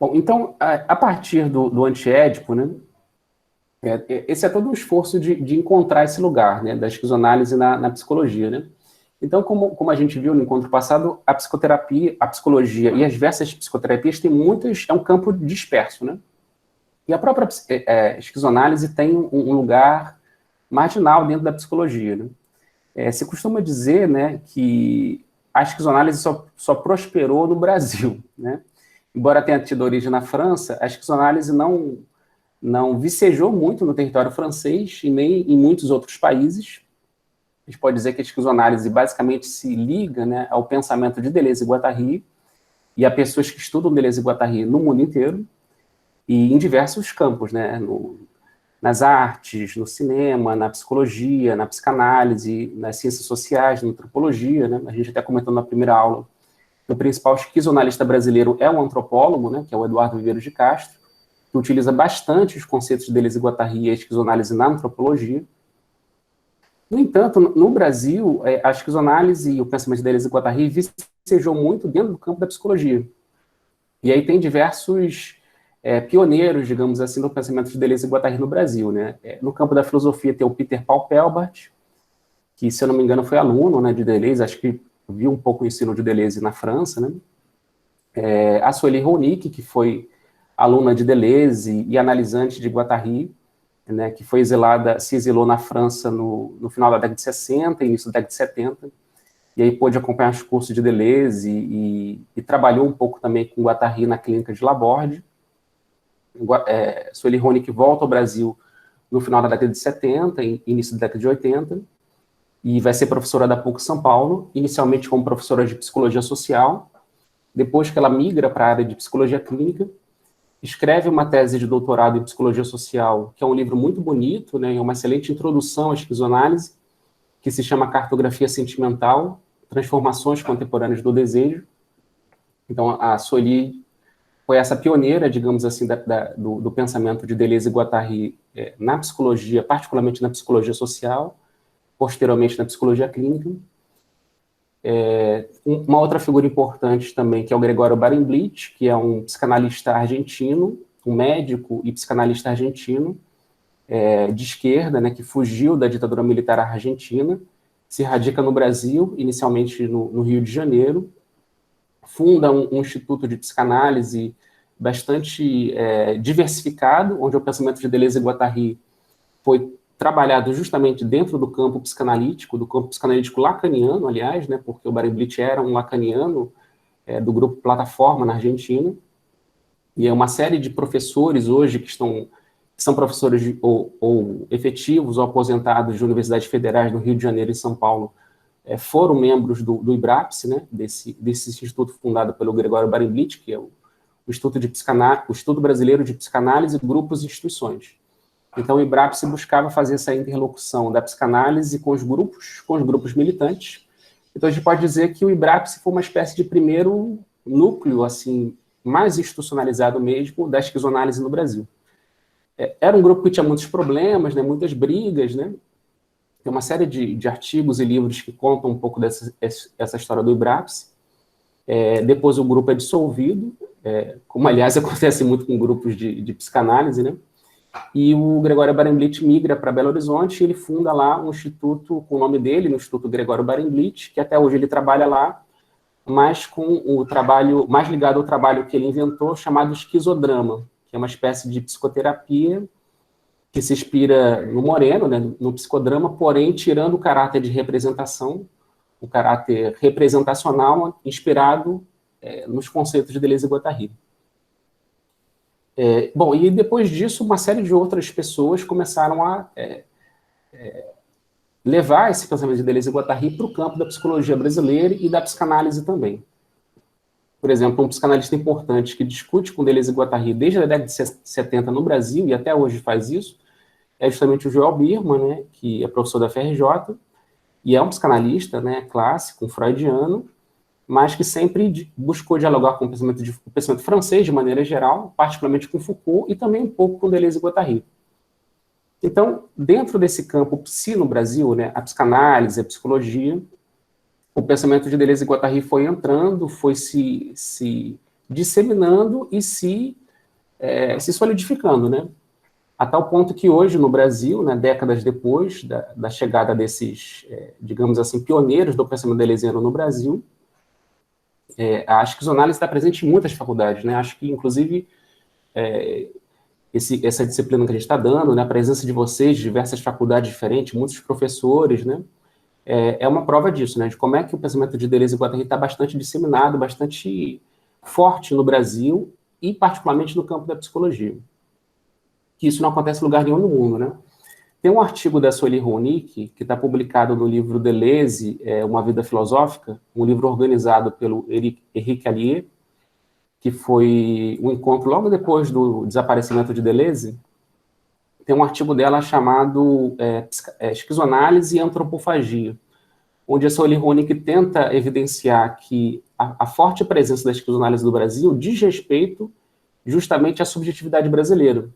Bom, então, a partir do antiédipo, né, esse é todo um esforço de encontrar esse lugar, né, da esquizoanálise na psicologia, né? Então, como a gente viu no encontro passado, a psicoterapia, a psicologia e as diversas psicoterapias têm muitas, é um campo disperso, né? E a própria esquizoanálise tem um lugar marginal dentro da psicologia, né? Se costuma dizer, né, que a esquizoanálise só prosperou no Brasil, né? Embora tenha tido origem na França, a esquizoanálise não vicejou muito no território francês e nem em muitos outros países. A gente pode dizer que a esquizoanálise basicamente se liga, né, ao pensamento de Deleuze e Guattari e a pessoas que estudam Deleuze e Guattari no mundo inteiro e em diversos campos, né, nas artes, no cinema, na psicologia, na psicanálise, nas ciências sociais, na antropologia, né? A gente até comentou na primeira aula que o principal esquizoanalista brasileiro é um antropólogo, né, que é o Eduardo Viveiros de Castro, que utiliza bastante os conceitos de Deleuze e Guattari e a esquizoanálise na antropologia. No entanto, no Brasil, a esquizoanálise e o pensamento de Deleuze e Guattari vicejou muito dentro do campo da psicologia. E aí tem diversos pioneiros, digamos assim, no pensamento de Deleuze e Guattari no Brasil, né? No campo da filosofia tem o Peter Paul Pelbart, que, se eu não me engano, foi aluno, né, de Deleuze, acho que viu um pouco o ensino de Deleuze na França, né? A Sueli Ronick, que foi aluna de Deleuze e analisante de Guattari, né, que foi se exilou na França no final da década de 60, início da década de 70, e aí pôde acompanhar os cursos de Deleuze e trabalhou um pouco também com Guattari na clínica de Laborde. Sueli Ronick volta ao Brasil no final da década de 70, início da década de 80, e vai ser professora da PUC São Paulo, inicialmente como professora de psicologia social, depois que ela migra para a área de psicologia clínica, escreve uma tese de doutorado em psicologia social, que é um livro muito bonito, né, é uma excelente introdução à esquizoanálise, que se chama Cartografia Sentimental, Transformações Contemporâneas do Desejo. Então, a Sueli foi essa pioneira, digamos assim, do pensamento de Deleuze e Guattari na psicologia, particularmente na psicologia social, posteriormente na psicologia clínica. Uma outra figura importante também, que é o Gregório Barenblit, que é um psicanalista argentino, um médico e psicanalista argentino, de esquerda, né, que fugiu da ditadura militar argentina, se radica no Brasil, inicialmente no Rio de Janeiro, funda um instituto de psicanálise bastante diversificado, onde o pensamento de Deleuze e Guattari foi trabalhado justamente dentro do campo psicanalítico lacaniano, aliás, né, porque o Barenblit era um lacaniano do grupo Plataforma na Argentina, e é uma série de professores hoje que são professores ou efetivos ou aposentados de universidades federais no Rio de Janeiro e São Paulo, foram membros do IBRAPS, né, desse instituto fundado pelo Gregório Barenblit, que é o Instituto Brasileiro de Psicanálise, Grupos e Instituições. Então, o IBRAPS buscava fazer essa interlocução da psicanálise com os grupos militantes. Então, a gente pode dizer que o IBRAPS foi uma espécie de primeiro núcleo, assim, mais institucionalizado mesmo, da esquizoanálise no Brasil. Era um grupo que tinha muitos problemas, né, muitas brigas, né? Tem uma série de artigos e livros que contam um pouco essa história do IBRAPS. Depois o grupo é dissolvido, como, aliás, acontece muito com grupos de psicanálise, né? E o Gregório Barenblit migra para Belo Horizonte e ele funda lá um instituto com o nome dele, no Instituto Gregório Barenblit, que até hoje ele trabalha lá, mas com o trabalho mais ligado ao trabalho que ele inventou, chamado esquizodrama, que é uma espécie de psicoterapia que se inspira no Moreno, né, no psicodrama, porém tirando o caráter de representação, o caráter representacional inspirado nos conceitos de Deleuze e Guattari. Bom, e depois disso, uma série de outras pessoas começaram a levar esse pensamento de Deleuze e Guattari para o campo da psicologia brasileira e da psicanálise também. Por exemplo, um psicanalista importante que discute com Deleuze e Guattari desde a década de 70 no Brasil, e até hoje faz isso, é justamente o Joel Birman, né, que é professor da FRJ, e é um psicanalista, né, clássico, um freudiano, mas que sempre buscou dialogar com o pensamento francês de maneira geral, particularmente com Foucault e também um pouco com Deleuze e Guattari. Então, dentro desse campo psi no Brasil, né, a psicanálise, a psicologia, o pensamento de Deleuze e Guattari foi entrando, foi se disseminando e se solidificando, né? A tal ponto que hoje no Brasil, né, décadas depois da chegada desses, digamos assim, pioneiros do pensamento deleuziano no Brasil, a esquizoanálise está presente em muitas faculdades, né? Acho que, inclusive, essa disciplina que a gente está dando, né, a presença de vocês, de diversas faculdades diferentes, muitos professores, né, é uma prova disso, né, de como é que o pensamento de Deleuze e Guattari está bastante disseminado, bastante forte no Brasil e, particularmente, no campo da psicologia. Que isso não acontece em lugar nenhum no mundo, né? Tem um artigo da Sueli Ronick, que está publicado no livro Deleuze, Uma Vida Filosófica, um livro organizado pelo Henrique Allier, que foi um encontro logo depois do desaparecimento de Deleuze. Tem um artigo dela chamado Esquizoanálise e Antropofagia, onde a Sueli Ronick tenta evidenciar que a forte presença da esquizoanálise no Brasil diz respeito justamente à subjetividade brasileira.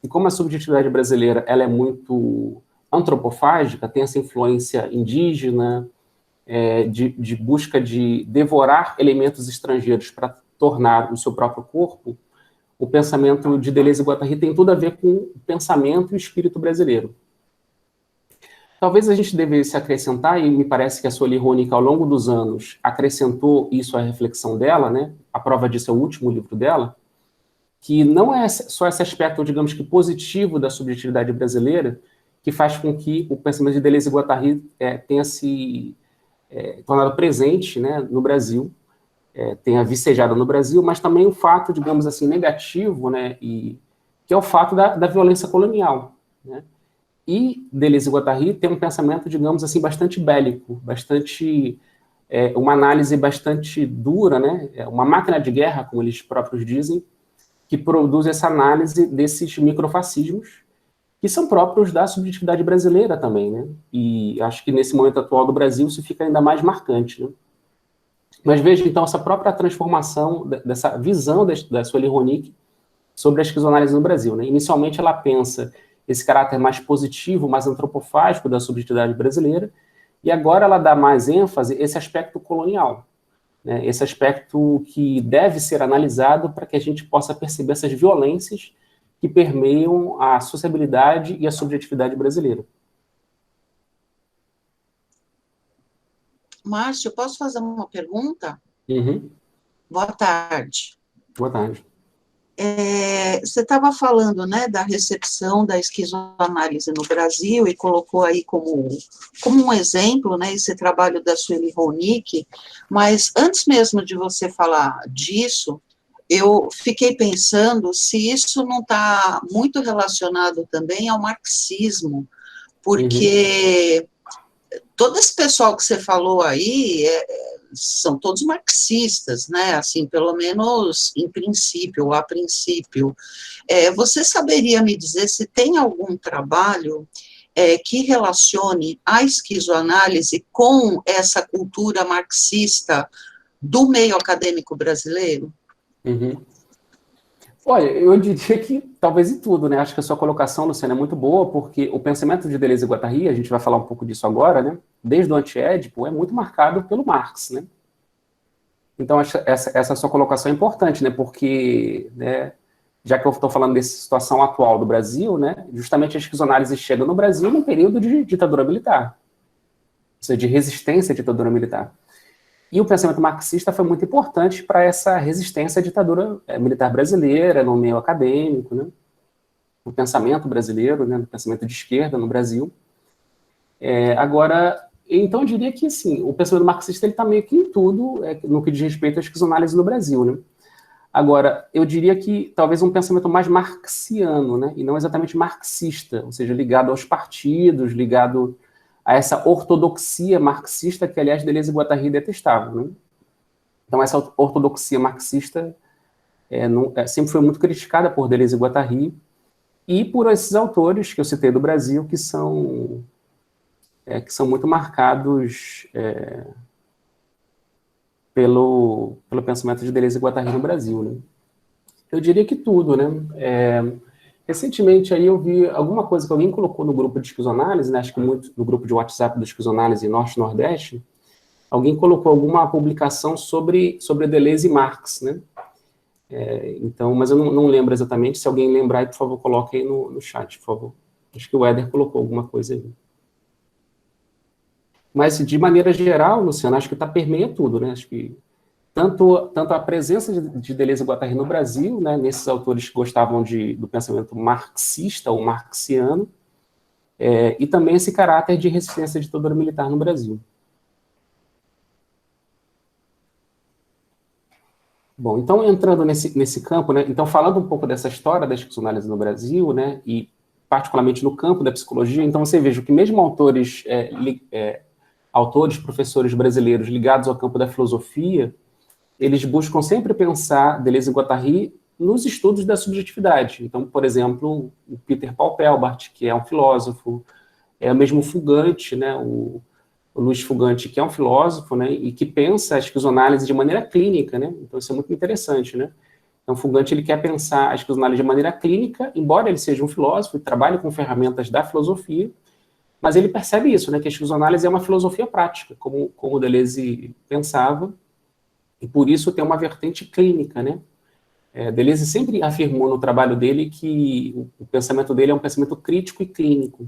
E como a subjetividade brasileira ela é muito antropofágica, tem essa influência indígena, de busca de devorar elementos estrangeiros para tornar o seu próprio corpo, o pensamento de Deleuze e Guattari tem tudo a ver com o pensamento e o espírito brasileiro. Talvez a gente devesse acrescentar, e me parece que a Sueli Ronick, ao longo dos anos, acrescentou isso à reflexão dela, né? A prova disso é o último livro dela, que não é só esse aspecto, digamos que positivo da subjetividade brasileira, que faz com que o pensamento de Deleuze e Guattari tenha se tornado presente, né, no Brasil, tenha vicejado no Brasil, mas também o fato, digamos assim, negativo, né, que é o fato da violência colonial, né? E Deleuze e Guattari tem um pensamento, digamos assim, bastante bélico, bastante uma análise bastante dura, né, uma máquina de guerra, como eles próprios dizem, que produz essa análise desses microfascismos, que são próprios da subjetividade brasileira também, né? E acho que nesse momento atual do Brasil isso fica ainda mais marcante, né? Mas veja, então, essa própria transformação dessa visão da Sueli Ronick sobre a esquizoanálise no Brasil, né? Inicialmente ela pensa esse caráter mais positivo, mais antropofágico da subjetividade brasileira, e agora ela dá mais ênfase a esse aspecto colonial, né, esse aspecto que deve ser analisado para que a gente possa perceber essas violências que permeiam a sociabilidade e a subjetividade brasileira. Márcio, posso fazer uma pergunta? Uhum. Boa tarde. Boa tarde. Você estava falando, né, da recepção da esquizoanálise no Brasil e colocou aí como um exemplo, né, esse trabalho da Sueli Ronick, mas antes mesmo de você falar disso, eu fiquei pensando se isso não está muito relacionado também ao marxismo, porque todo esse pessoal que você falou aí são todos marxistas, né? Assim, pelo menos em princípio, ou a princípio. Você saberia me dizer se tem algum trabalho que relacione a esquizoanálise com essa cultura marxista do meio acadêmico brasileiro? Uhum. Olha, eu diria que talvez em tudo, né? Acho que a sua colocação, Luciana, é muito boa, porque o pensamento de Deleuze e Guattari, a gente vai falar um pouco disso agora, né? Desde o Antiédipo, é muito marcado pelo Marx, né? Então, essa sua colocação é importante, né? Porque, né, já que eu estou falando dessa situação atual do Brasil, né? Justamente a esquizoanálise chega no Brasil num período de ditadura militar, ou seja, de resistência à ditadura militar. E o pensamento marxista foi muito importante para essa resistência à ditadura militar brasileira, no meio acadêmico, né? No pensamento brasileiro, né? No pensamento de esquerda no Brasil. Agora, então eu diria que, assim, o pensamento marxista está meio que em tudo no que diz respeito à esquizoanálise no Brasil, né? Agora, eu diria que talvez um pensamento mais marxiano, né? E não exatamente marxista, ou seja, ligado aos partidos, ligado a essa ortodoxia marxista que, aliás, Deleuze e Guattari detestavam, né? Então, essa ortodoxia marxista sempre foi muito criticada por Deleuze e Guattari e por esses autores que eu citei do Brasil, que são muito marcados pelo pensamento de Deleuze e Guattari no Brasil, né? Eu diria que tudo, né? Recentemente aí eu vi alguma coisa que alguém colocou no grupo de esquizoanálise, né? Acho que muito no grupo de WhatsApp do esquizoanálise Norte-Nordeste, alguém colocou alguma publicação sobre Deleuze e Marx, né? Então, mas eu não lembro exatamente. Se alguém lembrar, aí, por favor, coloque aí no chat, por favor. Acho que o Éder colocou alguma coisa aí. Mas, de maneira geral, Luciano, acho que permeia tudo, né? Acho que tanto a presença de Deleuze e Guattari no Brasil, né, nesses autores que gostavam do pensamento marxista ou marxiano, e também esse caráter de resistência à ditadura militar no Brasil. Bom, então, entrando nesse campo, né, então, falando um pouco dessa história da esquizoanálise no Brasil, né, e particularmente no campo da psicologia, então você veja que mesmo autores, professores brasileiros ligados ao campo da filosofia, eles buscam sempre pensar Deleuze e Guattari nos estudos da subjetividade. Então, por exemplo, o Peter Paul Pelbart, que é um filósofo, o mesmo Fugante, né, o Luiz Fugante, que é um filósofo, né, e que pensa a esquizoanálise de maneira clínica, né? Então isso é muito interessante, né? Então Fugante, ele quer pensar a esquizoanálise de maneira clínica, embora ele seja um filósofo e trabalhe com ferramentas da filosofia, mas ele percebe isso, né, que a esquizoanálise é uma filosofia prática, como Deleuze pensava, e por isso tem uma vertente clínica, né? Deleuze sempre afirmou no trabalho dele que o pensamento dele é um pensamento crítico e clínico,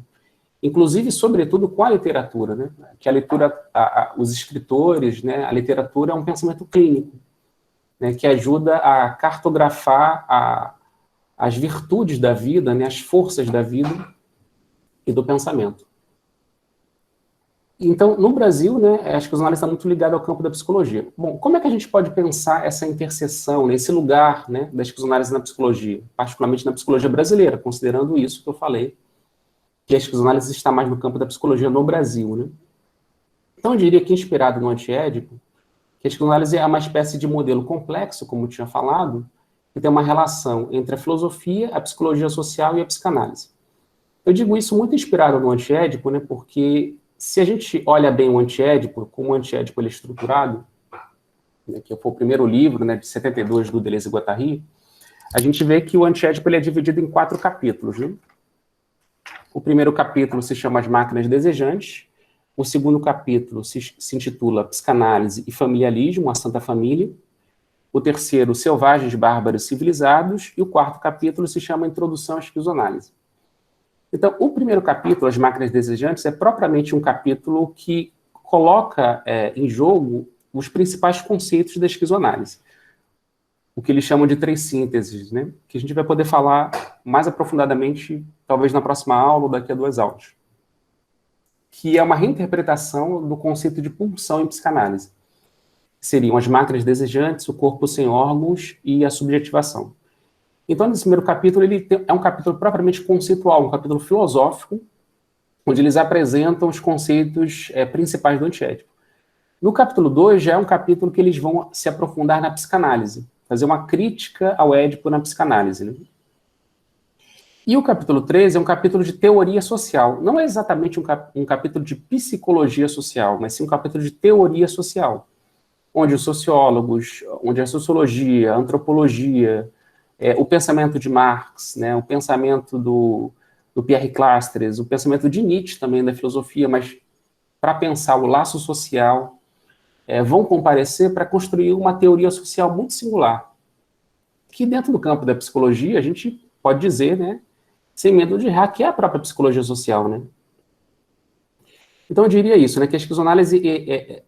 inclusive, sobretudo, com a literatura, né? Que a leitura, os escritores, né, a literatura é um pensamento clínico, né, que ajuda a cartografar as virtudes da vida, né, as forças da vida e do pensamento. Então, no Brasil, né, acho que os análises estão muito ligados ao campo da psicologia. Bom, como é que a gente pode pensar essa interseção, né, esse lugar, né, da esquizoanálise na psicologia, particularmente na psicologia brasileira, considerando isso que eu falei, que a esquizoanálise está mais no campo da psicologia no Brasil, né? Então, eu diria que, inspirado no Antiédipo, que a esquizoanálise é uma espécie de modelo complexo, como eu tinha falado, que tem uma relação entre a filosofia, a psicologia social e a psicanálise. Eu digo isso muito inspirado no Antiédipo, né, porque se a gente olha bem o Antiédipo, como o Antiédipo ele é estruturado, né, que foi o primeiro livro, né, de 72 do Deleuze e Guattari, a gente vê que o Antiédipo ele é dividido em 4 capítulos, né? O primeiro capítulo se chama As Máquinas Desejantes, o segundo capítulo se intitula Psicanálise e Familialismo, a Santa Família, o terceiro, Selvagens, Bárbaros, Civilizados, e o quarto capítulo se chama Introdução à Esquizoanálise. Então, o primeiro capítulo, As Máquinas Desejantes, é propriamente um capítulo que coloca em jogo os principais conceitos da esquizoanálise, o que eles chamam de 3 sínteses, né? Que a gente vai poder falar mais aprofundadamente, talvez na próxima aula ou daqui a 2 aulas, que é uma reinterpretação do conceito de pulsão em psicanálise. Seriam as máquinas desejantes, o corpo sem órgãos e a subjetivação. Então, nesse primeiro capítulo, é um capítulo propriamente conceitual, um capítulo filosófico, onde eles apresentam os conceitos principais do Antiédipo. No capítulo 2, já é um capítulo que eles vão se aprofundar na psicanálise, fazer uma crítica ao Édipo na psicanálise, né? E o capítulo 3 é um capítulo de teoria social. Não é exatamente um capítulo de psicologia social, mas sim um capítulo de teoria social, onde os sociólogos, onde a sociologia, a antropologia, o pensamento de Marx, né, o pensamento do Pierre Clastres, o pensamento de Nietzsche também da filosofia, mas para pensar o laço social, vão comparecer para construir uma teoria social muito singular, que dentro do campo da psicologia a gente pode dizer, né, sem medo de errar, que é a própria psicologia social, né? Então eu diria isso, né, que a esquizoanálise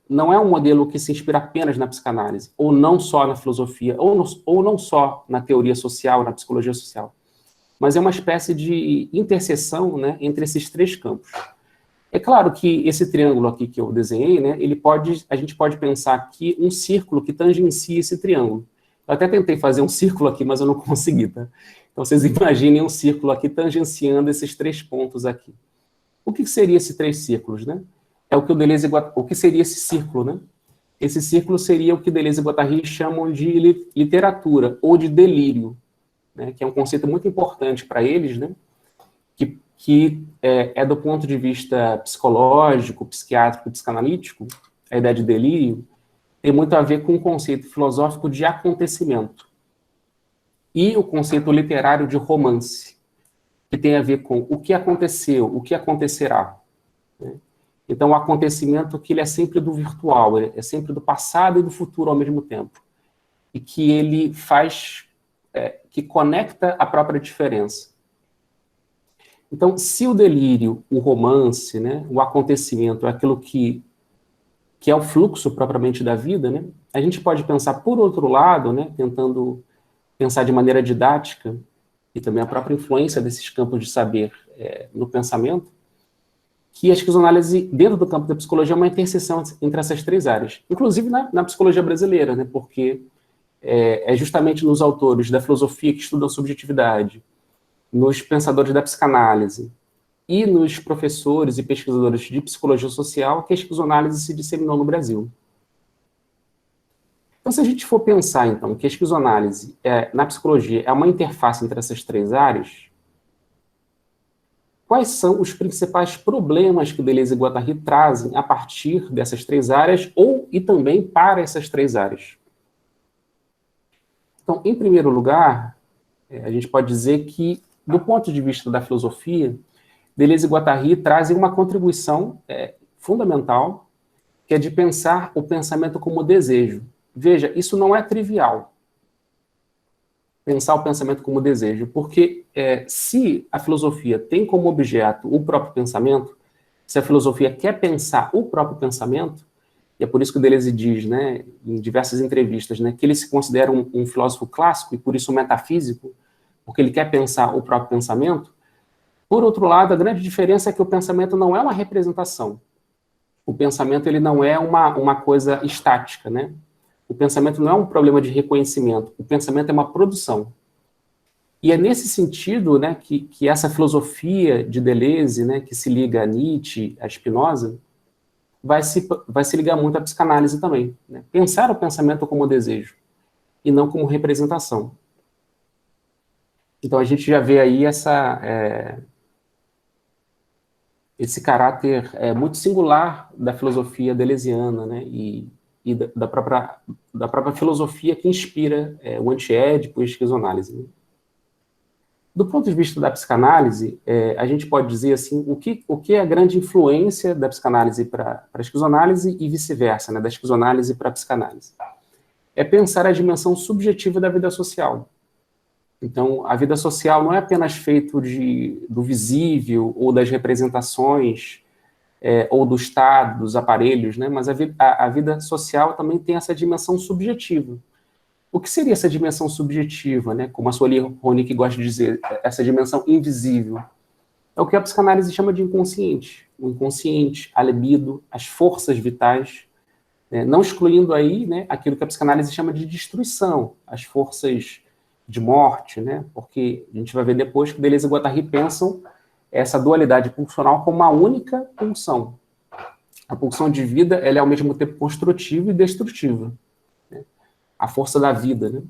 não é um modelo que se inspira apenas na psicanálise, ou não só na filosofia, ou não só na teoria social, na psicologia social, mas é uma espécie de interseção, né, entre esses 3 campos. É claro que esse triângulo aqui que eu desenhei, né, a gente pode pensar aqui um círculo que tangencia esse triângulo. Eu até tentei fazer um círculo aqui, mas eu não consegui, tá? Então vocês imaginem um círculo aqui tangenciando esses 3 pontos aqui. O que seria esses 3 círculos, né? É o que o que seria esse círculo, né? Esse círculo seria o que Deleuze e Guattari chamam de literatura, ou de delírio, né? Que é um conceito muito importante para eles, né? Que é do ponto de vista psicológico, psiquiátrico, psicanalítico, a ideia de delírio tem muito a ver com o conceito filosófico de acontecimento e o conceito literário de romance, que tem a ver com o que aconteceu, o que acontecerá, né? Então, o acontecimento que ele é sempre do virtual, é sempre do passado e do futuro ao mesmo tempo, e que ele faz que conecta a própria diferença. Então, se o delírio, o romance, né, o acontecimento, é aquilo que é o fluxo propriamente da vida, né, a gente pode pensar, por outro lado, né, tentando pensar de maneira didática, e também a própria influência desses campos de saber no pensamento, que a esquizoanálise, dentro do campo da psicologia, é uma interseção entre essas três áreas, inclusive na psicologia brasileira, né, porque é justamente nos autores da filosofia que estudam subjetividade, nos pensadores da psicanálise e nos professores e pesquisadores de psicologia social que a esquizoanálise se disseminou no Brasil. Então, se a gente for pensar, então, que a esquizoanálise na psicologia é uma interface entre essas três áreas, quais são os principais problemas que Deleuze e Guattari trazem a partir dessas três áreas e também para essas três áreas? Então, em primeiro lugar, a gente pode dizer que, do ponto de vista da filosofia, Deleuze e Guattari trazem uma contribuição fundamental, que é de pensar o pensamento como desejo. Veja, isso não é trivial, pensar o pensamento como desejo, porque se a filosofia tem como objeto o próprio pensamento, se a filosofia quer pensar o próprio pensamento, e é por isso que o Deleuze diz, né, em diversas entrevistas, né, que ele se considera um filósofo clássico e por isso metafísico, porque ele quer pensar o próprio pensamento. Por outro lado, a grande diferença é que o pensamento não é uma representação. O pensamento ele não é uma coisa estática, né? O pensamento não é um problema de reconhecimento. O pensamento é uma produção. E é nesse sentido, né, que essa filosofia de Deleuze, né, que se liga a Nietzsche, a Spinoza, vai se ligar muito à psicanálise também. Né? Pensar o pensamento como desejo e não como representação. Então a gente já vê aí esse caráter muito singular da filosofia deleuziana, né, e da própria filosofia que inspira o antiédipo e a esquizoanálise. Né? Do ponto de vista da psicanálise, a gente pode dizer assim, o que é a grande influência da psicanálise para a esquizoanálise e vice-versa, né, da esquizoanálise para a psicanálise? É pensar a dimensão subjetiva da vida social. Então, a vida social não é apenas feito do visível ou das representações ou do Estado, dos aparelhos, né? Mas a vida social também tem essa dimensão subjetiva. O que seria essa dimensão subjetiva, né? Como a Sueli Ronick gosta de dizer, essa dimensão invisível? É o que a psicanálise chama de inconsciente. O inconsciente, a libido, as forças vitais, né? Não excluindo aí, né, aquilo que a psicanálise chama de destruição, as forças de morte, né? Porque a gente vai ver depois que Deleuze e Guattari pensam essa dualidade pulsional como uma única pulsão. A pulsão de vida, ela é ao mesmo tempo construtiva e destrutiva. Né? A força da vida, né?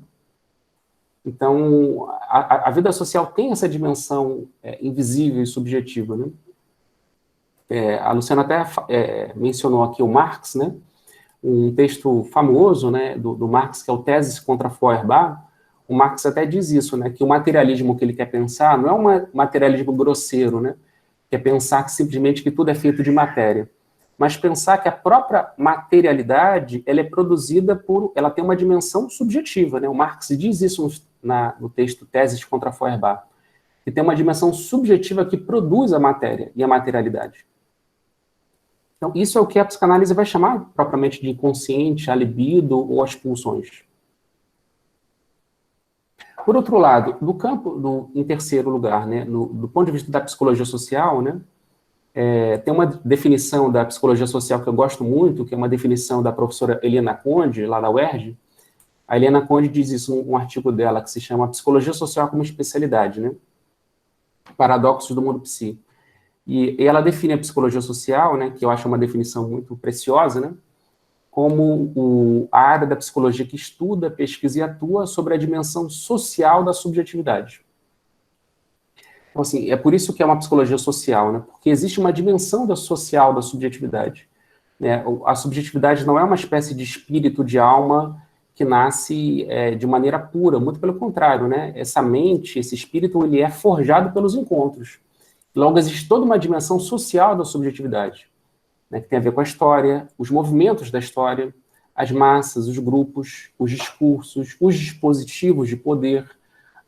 Então, a vida social tem essa dimensão invisível e subjetiva, né? A Luciana até mencionou aqui o Marx, né? Um texto famoso, né, do Marx, que é o Teses contra Feuerbach. O Marx até diz isso, né, que o materialismo que ele quer pensar não é um materialismo grosseiro, né, que é pensar que simplesmente que tudo é feito de matéria, mas pensar que a própria materialidade ela é produzida ela tem uma dimensão subjetiva, né? O Marx diz isso no texto Teses contra Feuerbach, que tem uma dimensão subjetiva que produz a matéria e a materialidade. Então, isso é o que a psicanálise vai chamar propriamente de inconsciente, a libido ou as pulsões. Por outro lado, em terceiro lugar, né, do ponto de vista da psicologia social, né, tem uma definição da psicologia social que eu gosto muito, que é uma definição da professora Helena Conde, lá da UERJ. A Helena Conde diz isso num artigo dela, que se chama Psicologia Social como Especialidade, né? Paradoxos do Mundo Psi. E ela define a psicologia social, né, que eu acho uma definição muito preciosa, né, como a área da psicologia que estuda, pesquisa e atua sobre a dimensão social da subjetividade. Então, assim, é por isso que é uma psicologia social, né, porque existe uma dimensão social da subjetividade. Né, a subjetividade não é uma espécie de espírito, de alma, que nasce de maneira pura, muito pelo contrário, né, essa mente, esse espírito, ele é forjado pelos encontros. Logo, existe toda uma dimensão social da subjetividade, né, que tem a ver com a história, os movimentos da história, as massas, os grupos, os discursos, os dispositivos de poder,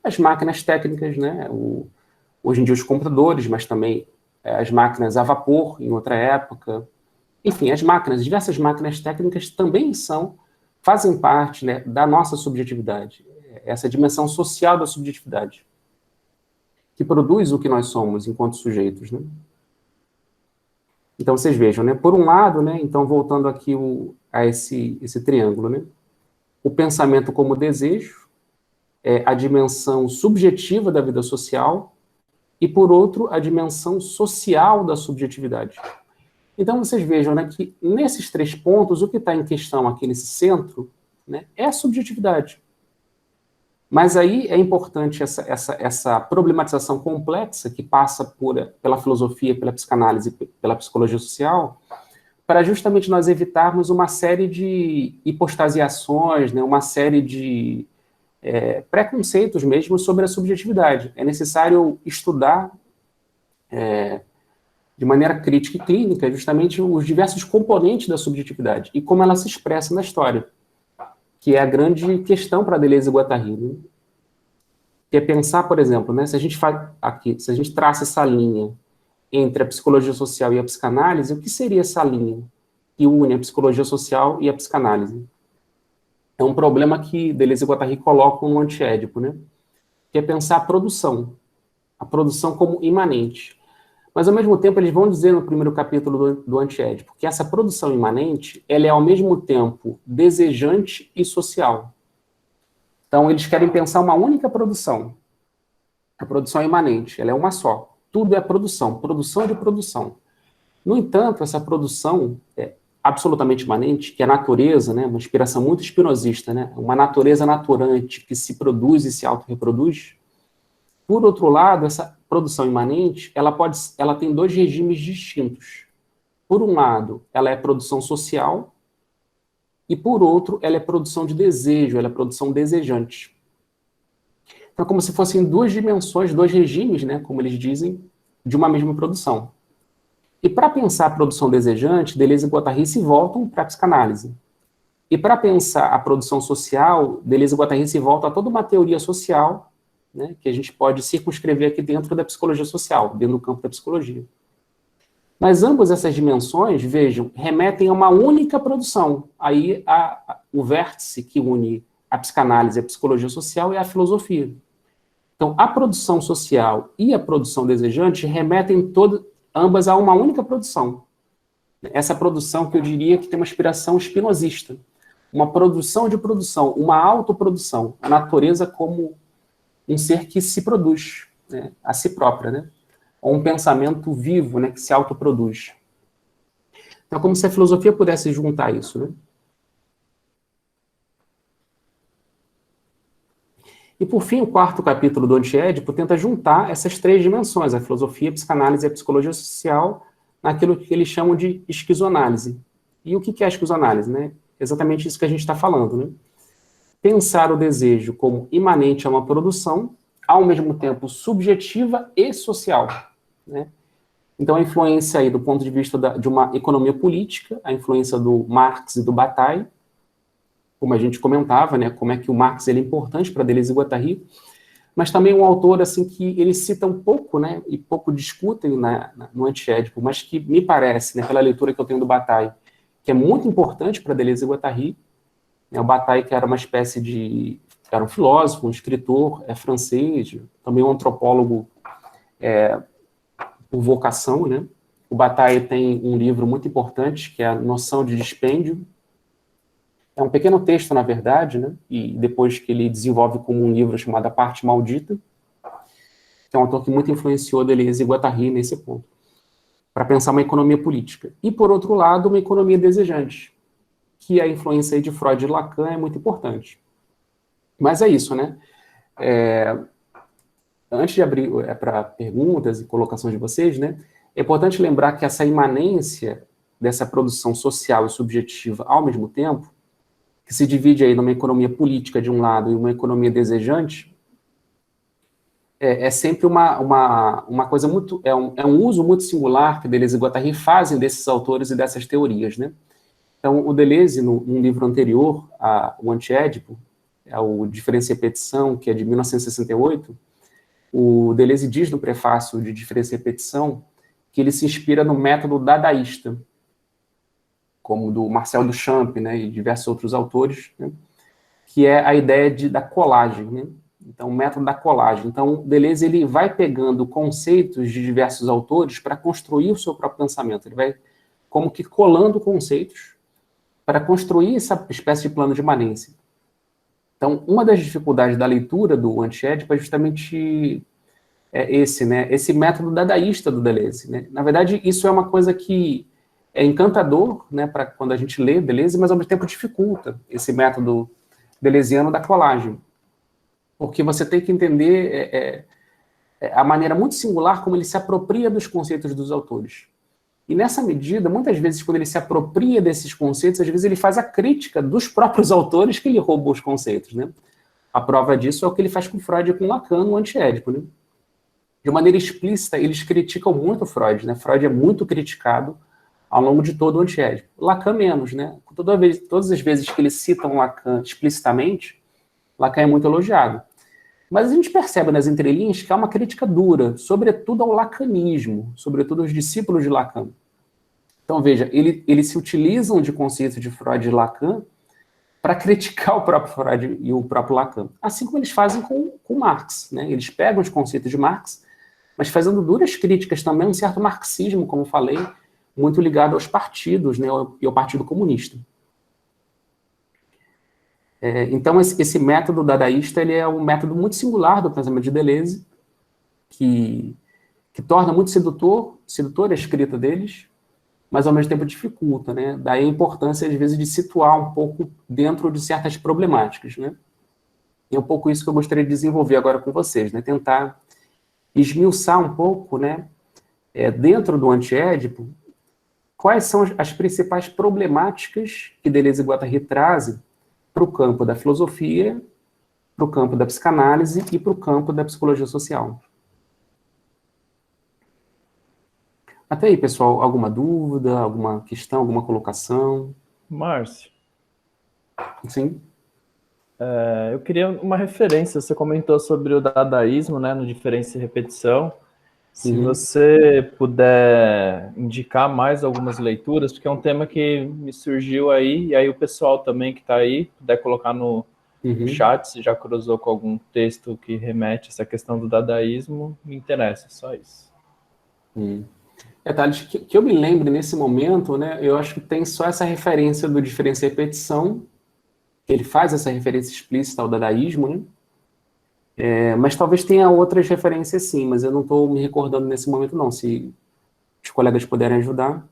as máquinas técnicas, né? Hoje em dia os computadores, mas também as máquinas a vapor, em outra época. Enfim, as máquinas, diversas máquinas técnicas também fazem parte, né, da nossa subjetividade, essa dimensão social da subjetividade, que produz o que nós somos enquanto sujeitos, né? Então, vocês vejam, né? Por um lado, né? Então, voltando aqui a esse triângulo, né? O pensamento como desejo, a dimensão subjetiva da vida social, e, por outro, a dimensão social da subjetividade. Então, vocês vejam, né, que nesses 3 pontos, o que está em questão aqui nesse centro, né, é a subjetividade. Mas aí é importante essa problematização complexa que passa pela filosofia, pela psicanálise, pela psicologia social, para justamente nós evitarmos uma série de hipostasiações, né, uma série de preconceitos mesmo sobre a subjetividade. É necessário estudar de maneira crítica e clínica justamente os diversos componentes da subjetividade e como ela se expressa na história, que é a grande questão para Deleuze e Guattari, né? Que é pensar, por exemplo, né, se a gente traça essa linha entre a psicologia social e a psicanálise, o que seria essa linha que une a psicologia social e a psicanálise? É um problema que Deleuze e Guattari colocam no Antiédipo, né? Que é pensar a produção como imanente. Mas, ao mesmo tempo, eles vão dizer no primeiro capítulo do Antiédipo que essa produção imanente, ela é, ao mesmo tempo, desejante e social. Então, eles querem pensar uma única produção. A produção é imanente, ela é uma só. Tudo é produção de produção. No entanto, essa produção é absolutamente imanente, que é a natureza, né, uma inspiração muito espinosista, né, uma natureza naturante que se produz e se autorreproduz. Por outro lado, essa produção imanente, ela tem 2 regimes distintos. Por um lado, ela é produção social, e por outro, ela é produção de desejo, ela é produção desejante. Então, é como se fossem 2 dimensões, 2 regimes, né, como eles dizem, de uma mesma produção. E para pensar a produção desejante, Deleuze e Guattari se voltam para a psicanálise. E para pensar a produção social, Deleuze e Guattari se voltam a toda uma teoria social, né, que a gente pode circunscrever aqui dentro da psicologia social, dentro do campo da psicologia. Mas ambas essas dimensões, vejam, remetem a uma única produção. Aí o vértice que une a psicanálise e a psicologia social é a filosofia. Então, a produção social e a produção desejante remetem ambas a uma única produção. Essa produção que eu diria que tem uma inspiração espinosista. Uma produção de produção, uma autoprodução. A natureza como um ser que se produz, né, a si própria, né? Ou um pensamento vivo, né, que se autoproduz. Então, como se a filosofia pudesse juntar isso, né? E, por fim, o 4º capítulo do Antiédipo tenta juntar essas 3 dimensões, a filosofia, a psicanálise e a psicologia social, naquilo que eles chamam de esquizoanálise. E o que é a esquizoanálise, né? Exatamente isso que a gente está falando, né? Pensar o desejo como imanente a uma produção, ao mesmo tempo subjetiva e social, né? Então, a influência aí do ponto de vista de uma economia política, a influência do Marx e do Bataille, como a gente comentava, né, como é que o Marx ele é importante para Deleuze e Guattari, mas também um autor assim que ele cita um pouco, né, e pouco discutem no Antiédipo, mas que me parece, né, pela leitura que eu tenho do Bataille, que é muito importante para Deleuze e Guattari, né, o Bataille que era uma espécie de... era um filósofo, um escritor francês, também um antropólogo por vocação, né? O Bataille tem um livro muito importante, que é a Noção de Dispêndio. É um pequeno texto, na verdade, né? E depois que ele desenvolve como um livro chamado A Parte Maldita, que é um autor que muito influenciou Deleuze e Guattari nesse ponto, para pensar uma economia política. E, por outro lado, uma economia desejante, que a influência aí de Freud e Lacan é muito importante. Mas é isso, né? Antes de abrir para perguntas e colocações de vocês, né, é importante lembrar que essa imanência dessa produção social e subjetiva ao mesmo tempo, que se divide aí numa economia política de um lado e uma economia desejante, é sempre uma coisa muito... É um uso muito singular que Deleuze e Guattari fazem desses autores e dessas teorias, né? Então, o Deleuze, num livro anterior, o Antiédipo, é o Diferença e Repetição, que é de 1968, o Deleuze diz no prefácio de Diferença e Repetição que ele se inspira no método dadaísta, como do Marcel Duchamp, né, e diversos outros autores, né, que é a ideia da colagem, né? Então, o método da colagem. Então, Deleuze ele vai pegando conceitos de diversos autores para construir o seu próprio pensamento. Ele vai como que colando conceitos para construir essa espécie de plano de imanência. Então, uma das dificuldades da leitura do Antiédipo é justamente esse, né? Esse método dadaísta do Deleuze, né? Na verdade, isso é uma coisa que é encantador, né, para quando a gente lê Deleuze, mas ao mesmo tempo dificulta esse método deleuziano da colagem. Porque você tem que entender a maneira muito singular como ele se apropria dos conceitos dos autores. E nessa medida, muitas vezes, quando ele se apropria desses conceitos, às vezes ele faz a crítica dos próprios autores que ele roubam os conceitos, né? A prova disso é o que ele faz com Freud e com Lacan no Antiédipo, né? De maneira explícita, eles criticam muito Freud, né? Freud é muito criticado ao longo de todo o Antiédipo. Lacan menos, né? Todas as vezes que eles citam Lacan explicitamente, Lacan é muito elogiado. Mas a gente percebe nas entrelinhas que há uma crítica dura, sobretudo ao lacanismo, sobretudo aos discípulos de Lacan. Então, veja, eles se utilizam de conceitos de Freud e Lacan para criticar o próprio Freud e o próprio Lacan. Assim como eles fazem com Marx, né? Eles pegam os conceitos de Marx, mas fazendo duras críticas também a um certo marxismo, como falei, muito ligado aos partidos, né, e ao Partido Comunista. Então, esse método dadaísta ele é um método muito singular do pensamento de Deleuze, que torna muito sedutor a escrita deles, mas ao mesmo tempo dificulta, né? Daí a importância, às vezes, de situar um pouco dentro de certas problemáticas, né? E é um pouco isso que eu gostaria de desenvolver agora com vocês, né? Tentar esmiuçar um pouco, né, dentro do Antiédipo, quais são as principais problemáticas que Deleuze e Guattari trazem para o campo da filosofia, para o campo da psicanálise e para o campo da psicologia social. Até aí, pessoal, alguma dúvida, alguma questão, alguma colocação? Márcio. Sim. Eu queria uma referência. Você comentou sobre o dadaísmo, né, no Diferença e Repetição. Se você puder indicar mais algumas leituras, porque é um tema que me surgiu aí, e aí o pessoal também que está aí, puder colocar no chat, se já cruzou com algum texto que remete a essa questão do dadaísmo, me interessa, só isso. Thales, que eu me lembre nesse momento, né, eu acho que tem só essa referência do Diferença e Repetição, ele faz essa referência explícita ao dadaísmo, né? Mas talvez tenha outras referências sim, mas eu não estou me recordando nesse momento não, se os colegas puderem ajudar.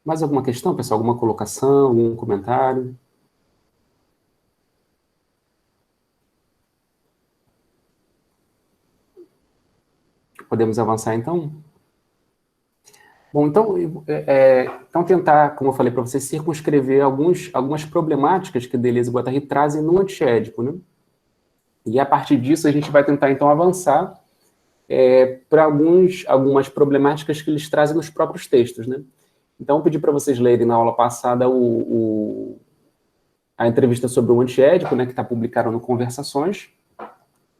Mais alguma questão, pessoal? Alguma colocação, algum comentário? Podemos avançar então? Bom, então tentar, como eu falei para vocês, circunscrever algumas problemáticas que Deleuze e Guattari trazem no Antiédipo, né? E a partir disso a gente vai tentar então avançar para algumas problemáticas que eles trazem nos próprios textos, né? Então eu pedi para vocês lerem na aula passada a entrevista sobre o Antiédipo, né, que está publicada no Conversações,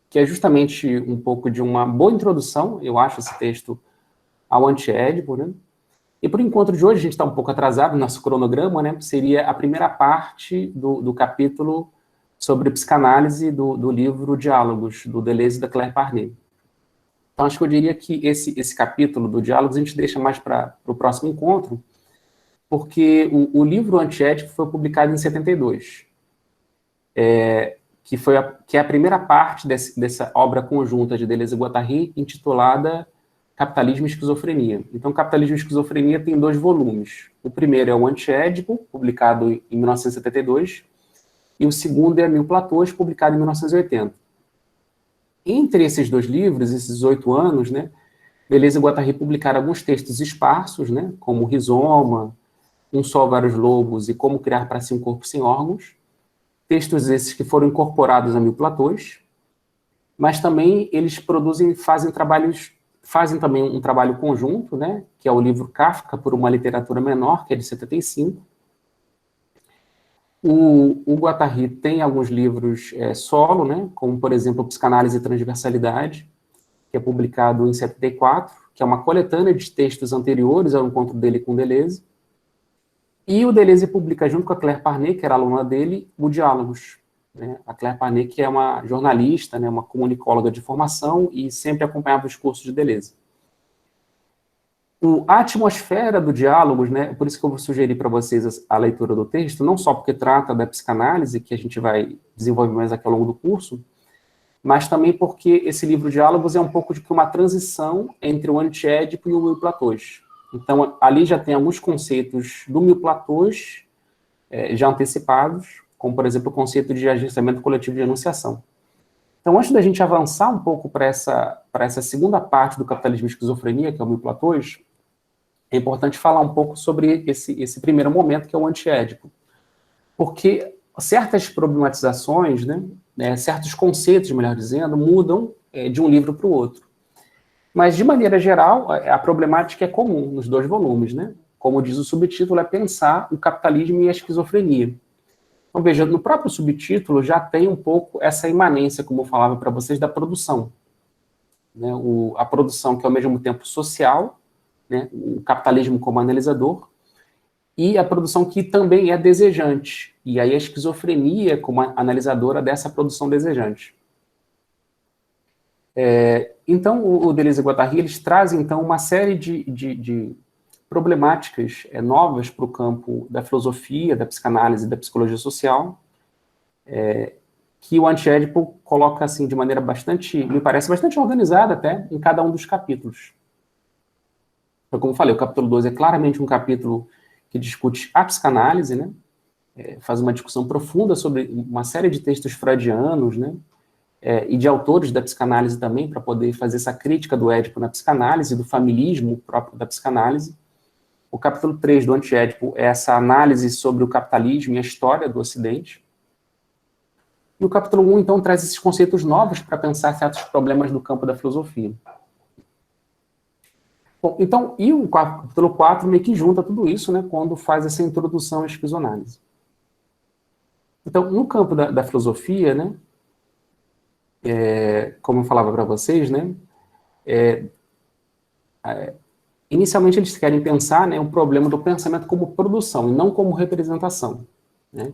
que é justamente um pouco de uma boa introdução, eu acho, esse texto ao Antiédipo, né? E para o encontro de hoje, a gente está um pouco atrasado no nosso cronograma, né? Seria a primeira parte do capítulo sobre psicanálise do livro Diálogos, do Deleuze e da Claire Parnet. Então, acho que eu diria que esse capítulo do Diálogos a gente deixa mais para o próximo encontro, porque o livro Antiédipo foi publicado em 72, que é a primeira parte dessa obra conjunta de Deleuze e Guattari, intitulada Capitalismo e Esquizofrenia. Então, Capitalismo e Esquizofrenia tem 2 volumes. O primeiro é o Antiédipo, publicado em 1972, e o segundo é Mil Platôs, publicado em 1980. Entre esses 2 livros, esses 8 anos, né, Deleuze e Guattari publicaram alguns textos esparsos, né, como Rizoma, Um Sol, Vários Lobos e Como Criar para Si um Corpo Sem Órgãos, textos esses que foram incorporados a Mil Platôs, mas também eles fazem trabalhos fazem também um trabalho conjunto, né, que é o livro Kafka por uma literatura menor, que é de 75. O Guattari tem alguns livros solo, né, como, por exemplo, Psicanálise e Transversalidade, que é publicado em 74, que é uma coletânea de textos anteriores ao encontro dele com Deleuze. E o Deleuze publica, junto com a Claire Parnet, que era aluna dele, o Diálogos. Né? A Claire Parnet, que é uma jornalista, né, uma comunicóloga de formação e sempre acompanhava os cursos de Deleuze. A atmosfera do Diálogos, né, por isso que eu vou sugerir para vocês a leitura do texto, não só porque trata da psicanálise, que a gente vai desenvolver mais aqui ao longo do curso, mas também porque esse livro Diálogos é um pouco de uma transição entre o Antiédipo e o Mil Platôs. Então, ali já tem alguns conceitos do Mil Platôs já antecipados, como, por exemplo, o conceito de agenciamento coletivo de enunciação. Então, antes da gente avançar um pouco para essa segunda parte do capitalismo e esquizofrenia, que é o Mil Platôs, é importante falar um pouco sobre esse primeiro momento, que é o Antiédipo. Porque certas problematizações, né, certos conceitos, melhor dizendo, mudam de um livro para o outro. Mas, de maneira geral, a problemática é comum nos dois volumes, né? Como diz o subtítulo, é pensar o capitalismo e a esquizofrenia. Então, veja, no próprio subtítulo já tem um pouco essa imanência, como eu falava para vocês, da produção. Né? A produção que é ao mesmo tempo social, né? O capitalismo como analisador, e a produção que também é desejante. E aí a esquizofrenia como analisadora dessa produção desejante. Então, o Deleuze e o Guattari, eles trazem, então, uma série de problemáticas novas para o campo da filosofia, da psicanálise e da psicologia social, que o Antiédipo coloca, assim, de maneira bastante, me parece, bastante organizada até, em cada um dos capítulos. Então, como eu falei, o capítulo 2 é claramente um capítulo que discute a psicanálise, né? Faz uma discussão profunda sobre uma série de textos freudianos, né? E de autores da psicanálise também, para poder fazer essa crítica do Édipo na psicanálise, do familismo próprio da psicanálise. O capítulo 3 do Antiédipo é essa análise sobre o capitalismo e a história do Ocidente. E o capítulo 1, então, traz esses conceitos novos para pensar certos problemas no campo da filosofia. Bom, então, e o capítulo 4 meio que junta tudo isso, né, quando faz essa introdução à esquizoanálise. Então, no campo da filosofia, né, como eu falava para vocês, né, inicialmente eles querem pensar, né, o problema do pensamento como produção e não como representação. Né?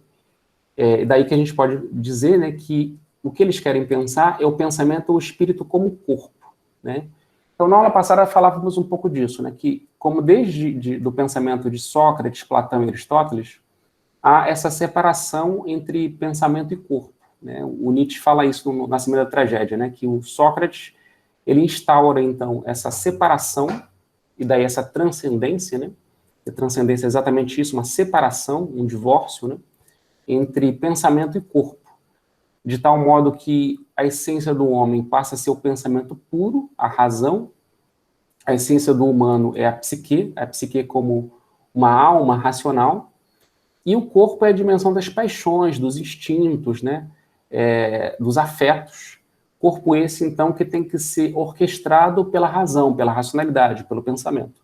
Daí que a gente pode dizer, né, que o que eles querem pensar é o pensamento, o espírito como corpo. Né? Então, na aula passada falávamos um pouco disso, né, que como desde do pensamento de Sócrates, Platão e Aristóteles, há essa separação entre pensamento e corpo. Né? O Nietzsche fala isso na Semana da Tragédia, né? Que o Sócrates, ele instaura, então, essa separação, e daí essa transcendência, né? A transcendência é exatamente isso, uma separação, um divórcio, né? Entre pensamento e corpo, de tal modo que a essência do homem passa a ser o pensamento puro, a razão, a essência do humano é a psique como uma alma racional, e o corpo é a dimensão das paixões, dos instintos, né? Dos afetos. Corpo esse, então, que tem que ser orquestrado pela razão, pela racionalidade, pelo pensamento.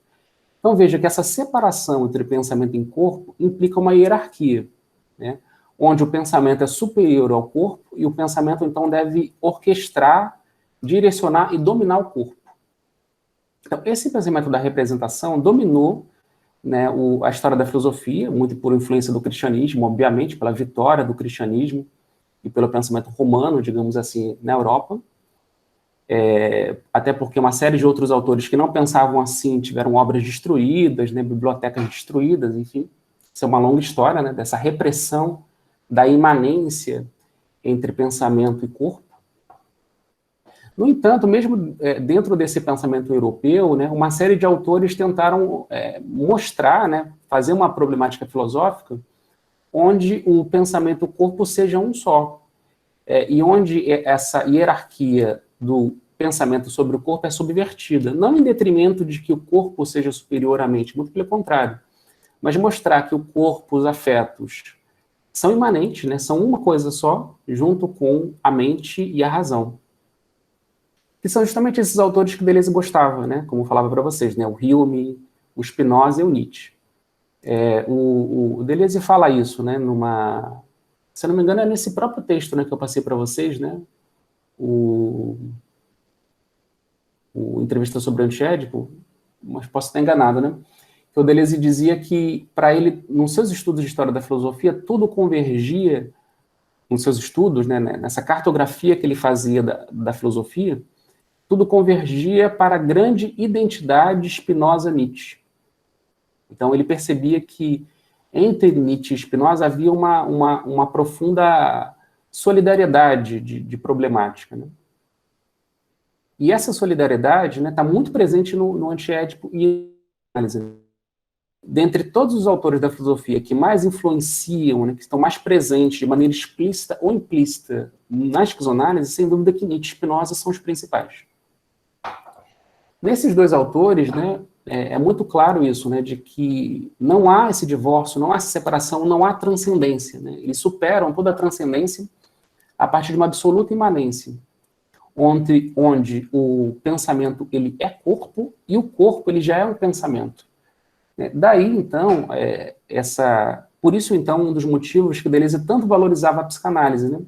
Então, veja que essa separação entre pensamento e corpo implica uma hierarquia, né? Onde o pensamento é superior ao corpo e o pensamento, então, deve orquestrar, direcionar e dominar o corpo. Então, esse pensamento da representação dominou, né, a história da filosofia, muito por influência do cristianismo, obviamente, pela vitória do cristianismo, e pelo pensamento romano, digamos assim, na Europa. Até porque uma série de outros autores que não pensavam assim tiveram obras destruídas, né, bibliotecas destruídas, enfim. Isso é uma longa história, né, dessa repressão da imanência entre pensamento e corpo. No entanto, mesmo dentro desse pensamento europeu, né, uma série de autores tentaram mostrar, né, fazer uma problemática filosófica onde o pensamento e o corpo sejam um só, e onde essa hierarquia do pensamento sobre o corpo é subvertida, não em detrimento de que o corpo seja superior à mente, muito pelo contrário, mas mostrar que o corpo, os afetos, são imanentes, né, são uma coisa só, junto com a mente e a razão. que são justamente esses autores que Deleuze gostava, né? Como eu falava para vocês, né? O Hume, o Spinoza e o Nietzsche. O Deleuze fala isso, né? Se eu não me engano, é nesse próprio texto, né, que eu passei para vocês, né? O Entrevista sobre Antiédipo, mas posso estar enganado, né? Que o Deleuze dizia que, para ele, nos seus estudos de história da filosofia, tudo convergia, nos seus estudos, né, nessa cartografia que ele fazia da filosofia, tudo convergia para a grande identidade Spinoza-Nietzsche. Então, ele percebia que entre Nietzsche e Spinoza havia uma profunda solidariedade de problemática, né? E essa solidariedade está, né, muito presente no Antiédipo e análise. Dentre todos os autores da filosofia que mais influenciam, né, que estão mais presentes de maneira explícita ou implícita na esquizoanálise, sem dúvida que Nietzsche e Spinoza são os principais. Nesses dois autores, né, é muito claro isso, né, de que não há esse divórcio, não há essa separação, não há transcendência, né? Eles superam toda a transcendência a partir de uma absoluta imanência, onde o pensamento ele é corpo e o corpo ele já é um pensamento. Daí, então, por isso, então, um dos motivos que Deleuze tanto valorizava a psicanálise, né?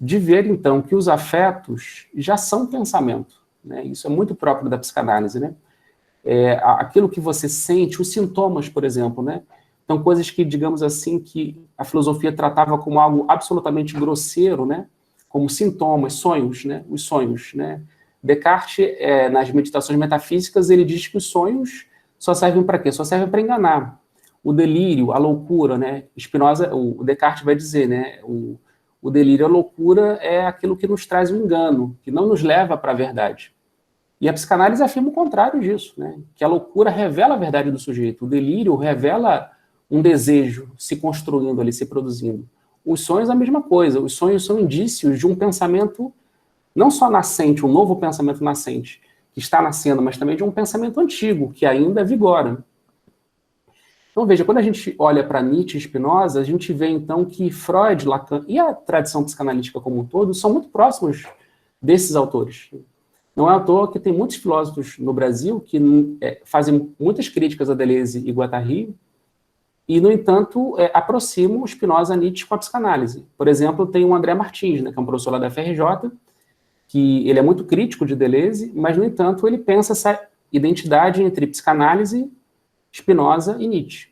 De ver, então, que os afetos já são pensamento, né? Isso é muito próprio da psicanálise, né? Aquilo que você sente, os sintomas, por exemplo, né? Então, coisas que, digamos assim, que a filosofia tratava como algo absolutamente grosseiro, né? Como sintomas, sonhos, né? Os sonhos, né? Descartes, nas meditações metafísicas, ele diz que os sonhos só servem para quê? Só servem para enganar. O delírio, a loucura, né? Spinoza, o Descartes vai dizer, né? O delírio, a loucura é aquilo que nos traz um engano, que não nos leva para a verdade. E a psicanálise afirma o contrário disso, né? Que a loucura revela a verdade do sujeito, o delírio revela um desejo se construindo ali, se produzindo. Os sonhos é a mesma coisa, os sonhos são indícios de um pensamento não só nascente, um novo pensamento nascente, que está nascendo, mas também de um pensamento antigo, que ainda vigora. Então, veja, quando a gente olha para Nietzsche e Spinoza, a gente vê, então, que Freud, Lacan e a tradição psicanalítica como um todo são muito próximos desses autores. Não é à toa que tem muitos filósofos no Brasil que fazem muitas críticas a Deleuze e Guattari e, no entanto, aproximam Spinoza e Nietzsche com a psicanálise. Por exemplo, tem o André Martins, né, que é um professor lá da FRJ, que ele é muito crítico de Deleuze, mas, no entanto, ele pensa essa identidade entre psicanálise, Spinoza e Nietzsche.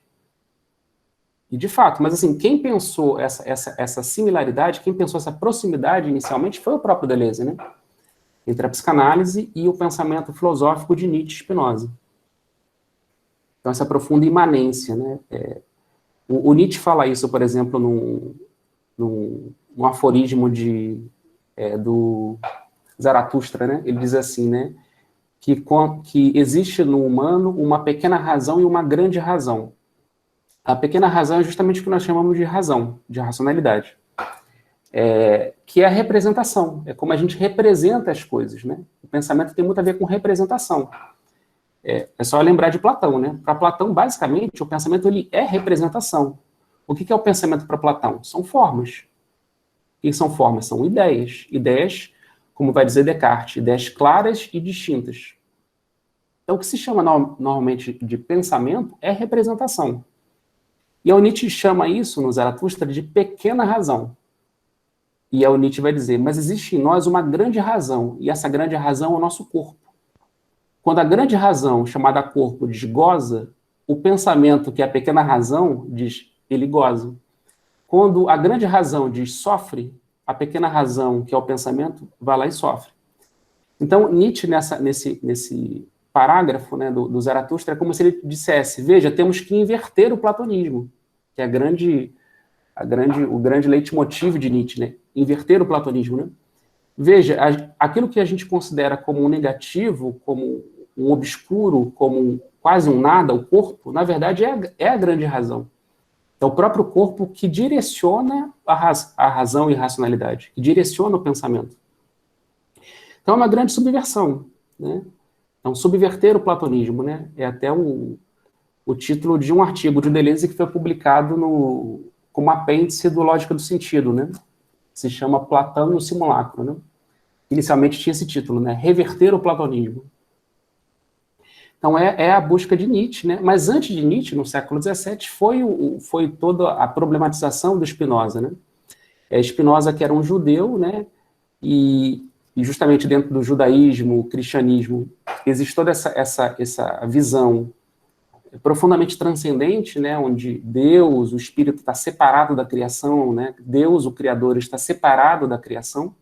E, de fato, mas, assim, quem pensou essa similaridade, quem pensou essa proximidade inicialmente foi o próprio Deleuze, né? Entre a psicanálise e o pensamento filosófico de Nietzsche e Spinoza. Então, essa profunda imanência, né? O Nietzsche fala isso, por exemplo, num aforismo do Zaratustra, né? Ele diz assim, né? Que existe no humano uma pequena razão e uma grande razão. A pequena razão é justamente o que nós chamamos de razão, de racionalidade. Que é a representação, é como a gente representa as coisas, né? O pensamento tem muito a ver com representação. É só lembrar de Platão, né? Para Platão, basicamente, o pensamento ele é representação. O que é o pensamento para Platão? São formas. O que são formas? São ideias. Ideias, como vai dizer Descartes, ideias claras e distintas. Então, o que se chama normalmente de pensamento é representação. E o Nietzsche chama isso, no Zaratustra, de pequena razão. E o Nietzsche vai dizer, mas existe em nós uma grande razão, e essa grande razão é o nosso corpo. Quando a grande razão, chamada corpo, diz goza, o pensamento, que é a pequena razão, diz ele goza. Quando a grande razão diz sofre, a pequena razão, que é o pensamento, vai lá e sofre. Então, Nietzsche, nesse parágrafo, né, do Zaratustra, é como se ele dissesse, veja, temos que inverter o platonismo, que é o grande leitmotiv de Nietzsche, né? Inverter o platonismo, né? Veja, aquilo que a gente considera como um negativo, como um obscuro, como quase um nada, o corpo, na verdade é a grande razão. É o próprio corpo que direciona a razão e a racionalidade, que direciona o pensamento. Então é uma grande subversão, né? Então, subverter o platonismo, né? É até o título de um artigo de Deleuze que foi publicado como apêndice do Lógica do Sentido, né? Se chama Platão e o Simulacro, né? inicialmente tinha esse título, né? Reverter o platonismo. Então, é a busca de Nietzsche, né? Mas antes de Nietzsche, no século XVII, foi toda a problematização do Spinoza, né? Spinoza, que era um judeu, né? E justamente dentro do judaísmo, cristianismo, existe toda essa visão profundamente transcendente, né? Onde Deus, o Espírito, está separado da criação, né? Deus, o Criador, está separado da criação.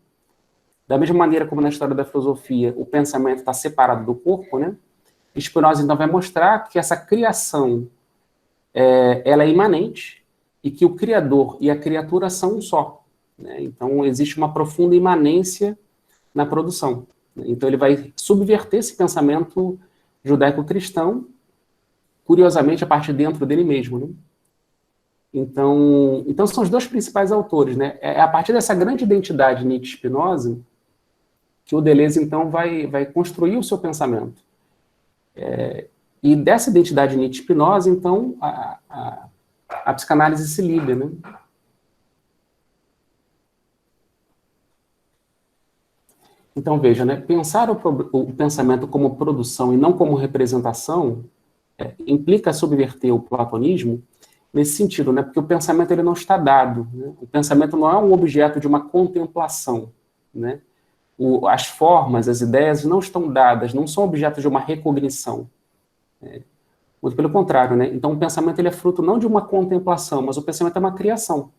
Da mesma maneira como na história da filosofia, o pensamento está separado do corpo, né? Spinoza, então, vai mostrar que essa criação ela é imanente e que o Criador e a criatura são um só, né? Então, existe uma profunda imanência na produção. Então, ele vai subverter esse pensamento judaico-cristão, curiosamente, a partir dentro dele mesmo, né? Então, são os dois principais autores, né? É a partir dessa grande identidade Nietzsche-Spinoza que o Deleuze, então, vai construir o seu pensamento. E dessa identidade Nietzsche-Spinoza, então, a psicanálise se liga, né? Então, veja, né? Pensar o pensamento como produção e não como representação implica subverter o platonismo nesse sentido, né? Porque o pensamento ele não está dado, né? O pensamento não é um objeto de uma contemplação, né? As formas, as ideias não estão dadas, não são objetos de uma recognição. Muito pelo contrário, né? Então o pensamento ele é fruto não de uma contemplação, mas o pensamento é uma criação.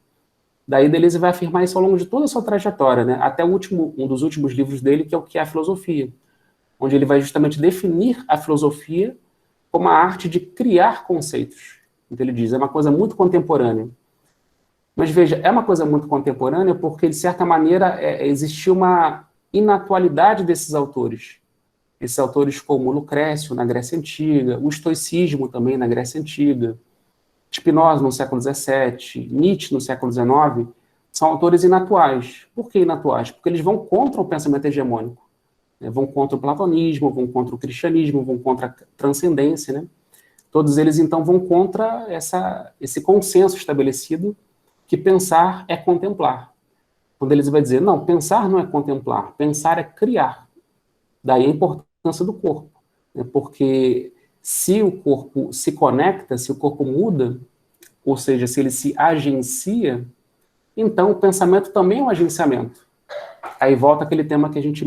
Daí Deleuze vai afirmar isso ao longo de toda a sua trajetória, né? Até um dos últimos livros dele, que é o que é a filosofia, onde ele vai justamente definir a filosofia como a arte de criar conceitos. Então ele diz, é uma coisa muito contemporânea. Mas veja, é uma coisa muito contemporânea porque, de certa maneira, existiu uma inatualidade desses autores. Esses autores como Lucrécio, na Grécia Antiga, o estoicismo também na Grécia Antiga, Spinoza no século XVII, Nietzsche no século XIX, são autores inatuais. Por que inatuais? Porque eles vão contra o pensamento hegemônico. Né? Vão contra o platonismo, vão contra o cristianismo, vão contra a transcendência. Né? Todos eles, então, vão contra esse consenso estabelecido que pensar é contemplar. Quando eles vão dizer, não, pensar não é contemplar, pensar é criar. Daí a importância do corpo. Né? Porque se o corpo se conecta, se o corpo muda, ou seja, se ele se agencia, então o pensamento também é um agenciamento. Aí volta aquele tema que a gente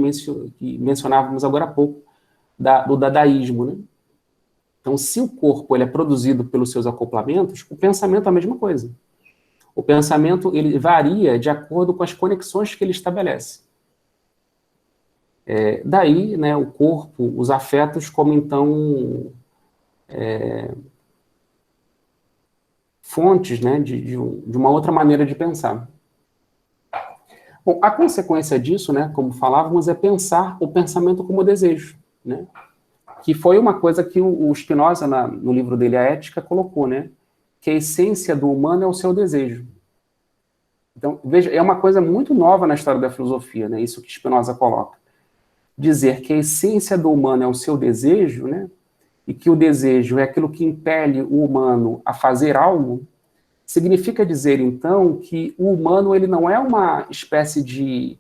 mencionávamos agora há pouco, do dadaísmo. Né? Então, se o corpo ele é produzido pelos seus acoplamentos, o pensamento é a mesma coisa. O pensamento ele varia de acordo com as conexões que ele estabelece. Daí, né, o corpo, os afetos, como então fontes, né, de uma outra maneira de pensar. Bom, a consequência disso, né, como falávamos, é pensar o pensamento como desejo, né, que foi uma coisa que o Spinoza, no livro dele, A Ética, colocou, né, que a essência do humano é o seu desejo. Então, veja, é uma coisa muito nova na história da filosofia, né, isso que Spinoza coloca. Dizer que a essência do humano é o seu desejo, né, e que o desejo é aquilo que impele o humano a fazer algo, significa dizer, então, que o humano ele não é uma espécie de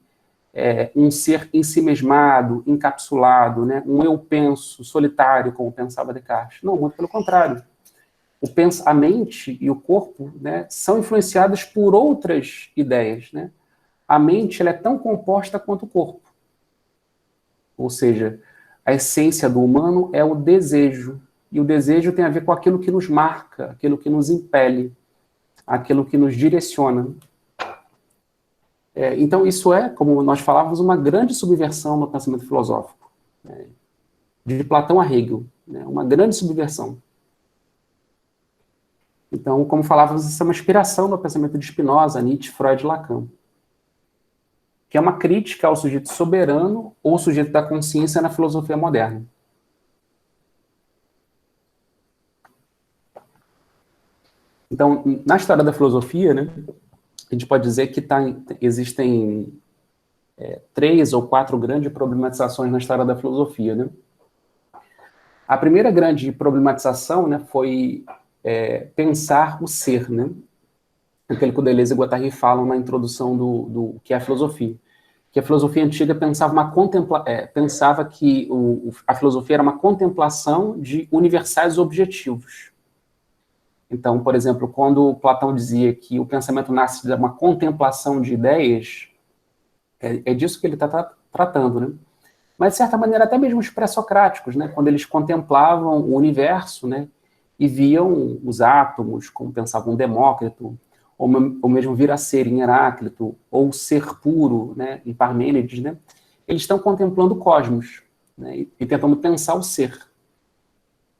um ser ensimesmado, encapsulado, né, um eu penso, solitário, como pensava Descartes. Não, muito pelo contrário. A mente e o corpo, né, são influenciados por outras ideias. Né? A mente ela é tão composta quanto o corpo. Ou seja, a essência do humano é o desejo. E o desejo tem a ver com aquilo que nos marca, aquilo que nos impele, aquilo que nos direciona. Então, isso é, como nós falávamos, uma grande subversão no pensamento filosófico. De Platão a Hegel. Né? Uma grande subversão. Então, como falávamos, isso é uma inspiração no pensamento de Spinoza, Nietzsche, Freud e Lacan. Que é uma crítica ao sujeito soberano ou sujeito da consciência na filosofia moderna. Então, na história da filosofia, né, a gente pode dizer que existem 3 ou 4 grandes problematizações na história da filosofia. Né? A primeira grande problematização, né, foi pensar o ser, né? Aquilo que o Deleuze e Guattari falam na introdução do que é a filosofia. que a filosofia antiga pensava que a filosofia era uma contemplação de universais objetivos. Então, por exemplo, quando Platão dizia que o pensamento nasce de uma contemplação de ideias, é disso que ele está tratando, né? Mas, de certa maneira, até mesmo os pré-socráticos, né? Quando eles contemplavam o universo, né? E viam os átomos, como pensava um Demócrito, ou mesmo vir a ser em Heráclito, ou ser puro, né? Em Parmênides, né? Eles estão contemplando o cosmos, né? E tentando pensar o ser.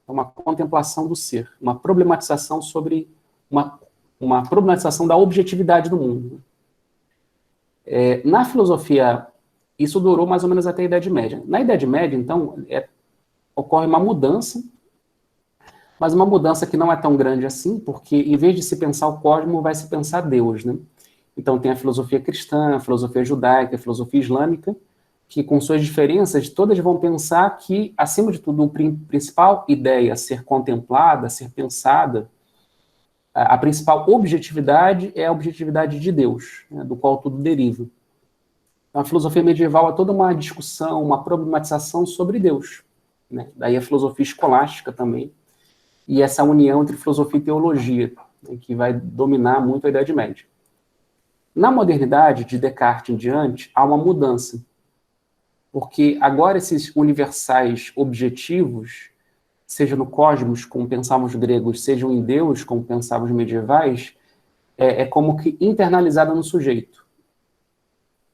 Uma contemplação do ser, uma problematização sobre uma problematização da objetividade do mundo. Na filosofia, isso durou mais ou menos até a Idade Média. Na Idade Média, então, ocorre uma mudança, mas uma mudança que não é tão grande assim, porque em vez de se pensar o cosmos, vai se pensar Deus, né? Então tem a filosofia cristã, a filosofia judaica, a filosofia islâmica, que com suas diferenças, todas vão pensar que, acima de tudo, a principal ideia a ser contemplada, a ser pensada, a principal objetividade é a objetividade de Deus, né, do qual tudo deriva. Então, a filosofia medieval é toda uma discussão, uma problematização sobre Deus, né? Daí a filosofia escolástica também, e essa união entre filosofia e teologia, né, que vai dominar muito a Idade Média. Na modernidade, de Descartes em diante, há uma mudança, porque agora esses universais objetivos, seja no cosmos, como pensavam os gregos, sejam em Deus, como pensavam os medievais, é como que internalizado no sujeito.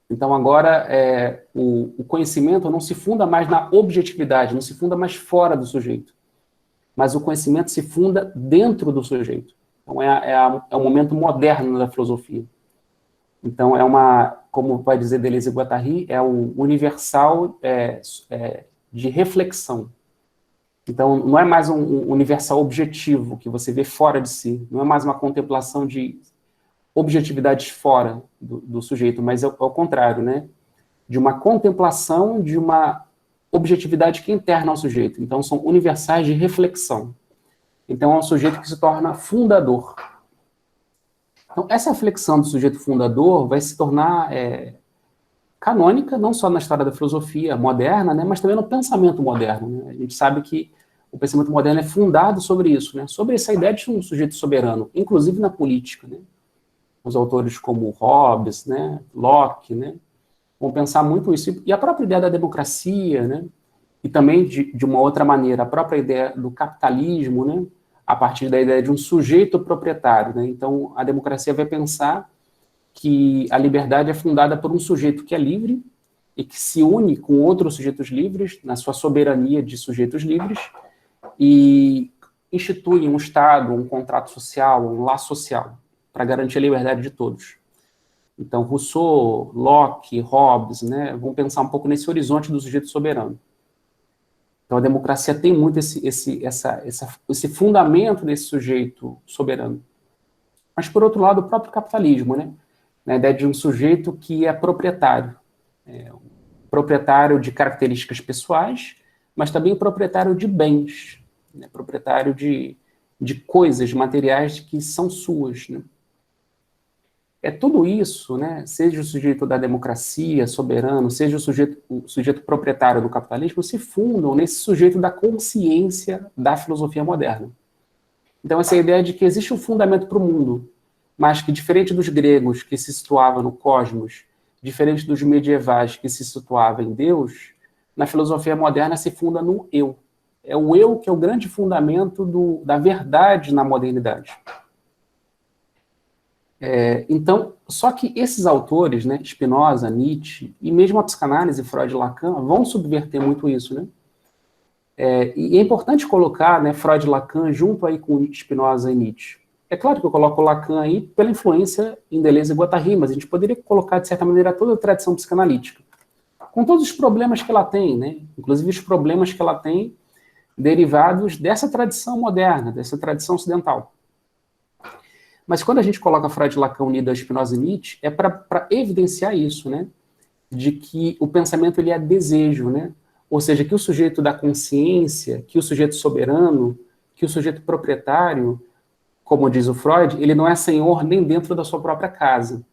Então agora o conhecimento não se funda mais na objetividade, não se funda mais fora do sujeito, mas o conhecimento se funda dentro do sujeito. Então é um momento moderno da filosofia. Então como vai dizer Deleuze e Guattari, é o universal de reflexão. Então não é mais um universal objetivo que você vê fora de si, não é mais uma contemplação de objetividades fora do sujeito, mas é ao contrário, né? De uma contemplação de uma objetividade que é interna ao sujeito. Então são universais de reflexão. Então é um sujeito que se torna fundador. Então, essa reflexão do sujeito fundador vai se tornar canônica, não só na história da filosofia moderna, né, mas também no pensamento moderno. Né? A gente sabe que o pensamento moderno é fundado sobre isso, né, sobre essa ideia de um sujeito soberano, inclusive na política. Né? Os autores como Hobbes, né, Locke, né, vão pensar muito isso. E a própria ideia da democracia, né, e também, de uma outra maneira, a própria ideia do capitalismo, né, a partir da ideia de um sujeito proprietário. Né? Então, a democracia vai pensar que a liberdade é fundada por um sujeito que é livre e que se une com outros sujeitos livres, na sua soberania de sujeitos livres, e institui um Estado, um contrato social, um laço social, para garantir a liberdade de todos. Então, Rousseau, Locke, Hobbes, né, vão pensar um pouco nesse horizonte do sujeito soberano. Então, a democracia tem muito esse fundamento desse sujeito soberano. Mas, por outro lado, o próprio capitalismo, né? A ideia de um sujeito que é proprietário. Proprietário de características pessoais, mas também proprietário de bens. Né? Proprietário de coisas materiais que são suas. Né? Tudo isso, né, seja o sujeito da democracia soberano, seja o sujeito proprietário do capitalismo, se fundam nesse sujeito da consciência da filosofia moderna. Então, essa ideia de que existe um fundamento para o mundo, mas que, diferente dos gregos, que se situavam no cosmos, diferente dos medievais, que se situavam em Deus, na filosofia moderna se funda no eu. É o eu que é o grande fundamento da verdade na modernidade. Então, só que esses autores, né, Spinoza, Nietzsche, e mesmo a psicanálise, Freud e Lacan, vão subverter muito isso, né? E é importante colocar, né, Freud e Lacan junto aí com Spinoza e Nietzsche. É claro que eu coloco o Lacan aí pela influência em Deleuze e Guattari, mas a gente poderia colocar, de certa maneira, toda a tradição psicanalítica, com todos os problemas que ela tem, né? Inclusive os problemas que ela tem derivados dessa tradição moderna, dessa tradição ocidental. Mas quando a gente coloca Freud, Lacan unido a Spinoza e Nietzsche, é para evidenciar isso, né? De que o pensamento ele é desejo, né? Ou seja, que o sujeito da consciência, que o sujeito soberano, que o sujeito proprietário, como diz o Freud, ele não é senhor nem dentro da sua própria casa.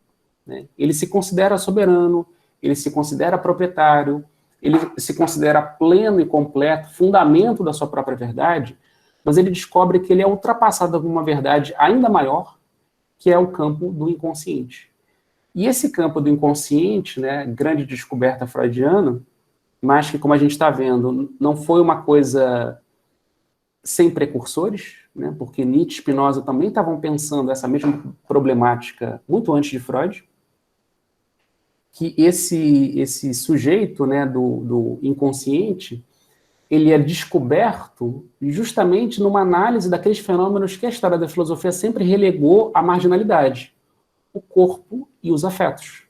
Né? Ele se considera soberano, ele se considera proprietário, ele se considera pleno e completo, fundamento da sua própria verdade, mas ele descobre que ele é ultrapassado por uma verdade ainda maior, que é o campo do inconsciente. E esse campo do inconsciente, né, grande descoberta freudiana, mas que, como a gente está vendo, não foi uma coisa sem precursores, né, porque Nietzsche e Spinoza também estavam pensando essa mesma problemática muito antes de Freud, que esse sujeito, né, do inconsciente, ele é descoberto justamente numa análise daqueles fenômenos que a história da filosofia sempre relegou à marginalidade, o corpo e os afetos.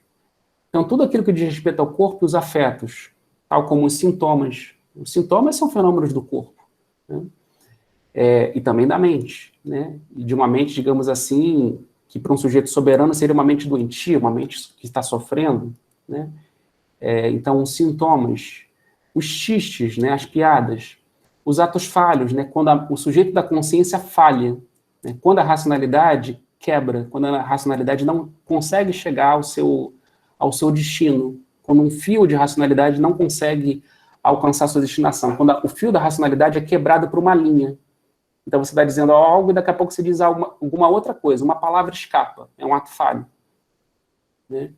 Então, tudo aquilo que diz respeito ao corpo e os afetos, tal como os sintomas são fenômenos do corpo, né? E também da mente, né? E de uma mente, digamos assim, que para um sujeito soberano seria uma mente doentia, uma mente que está sofrendo, né? Então, os sintomas, os xistes, né, as piadas, os atos falhos, né, quando o sujeito da consciência falha, né, quando a racionalidade quebra, quando a racionalidade não consegue chegar ao seu destino, quando um fio de racionalidade não consegue alcançar sua destinação, quando o fio da racionalidade é quebrado por uma linha. Então você está dizendo algo e daqui a pouco você diz alguma outra coisa, uma palavra escapa, é um ato falho, né?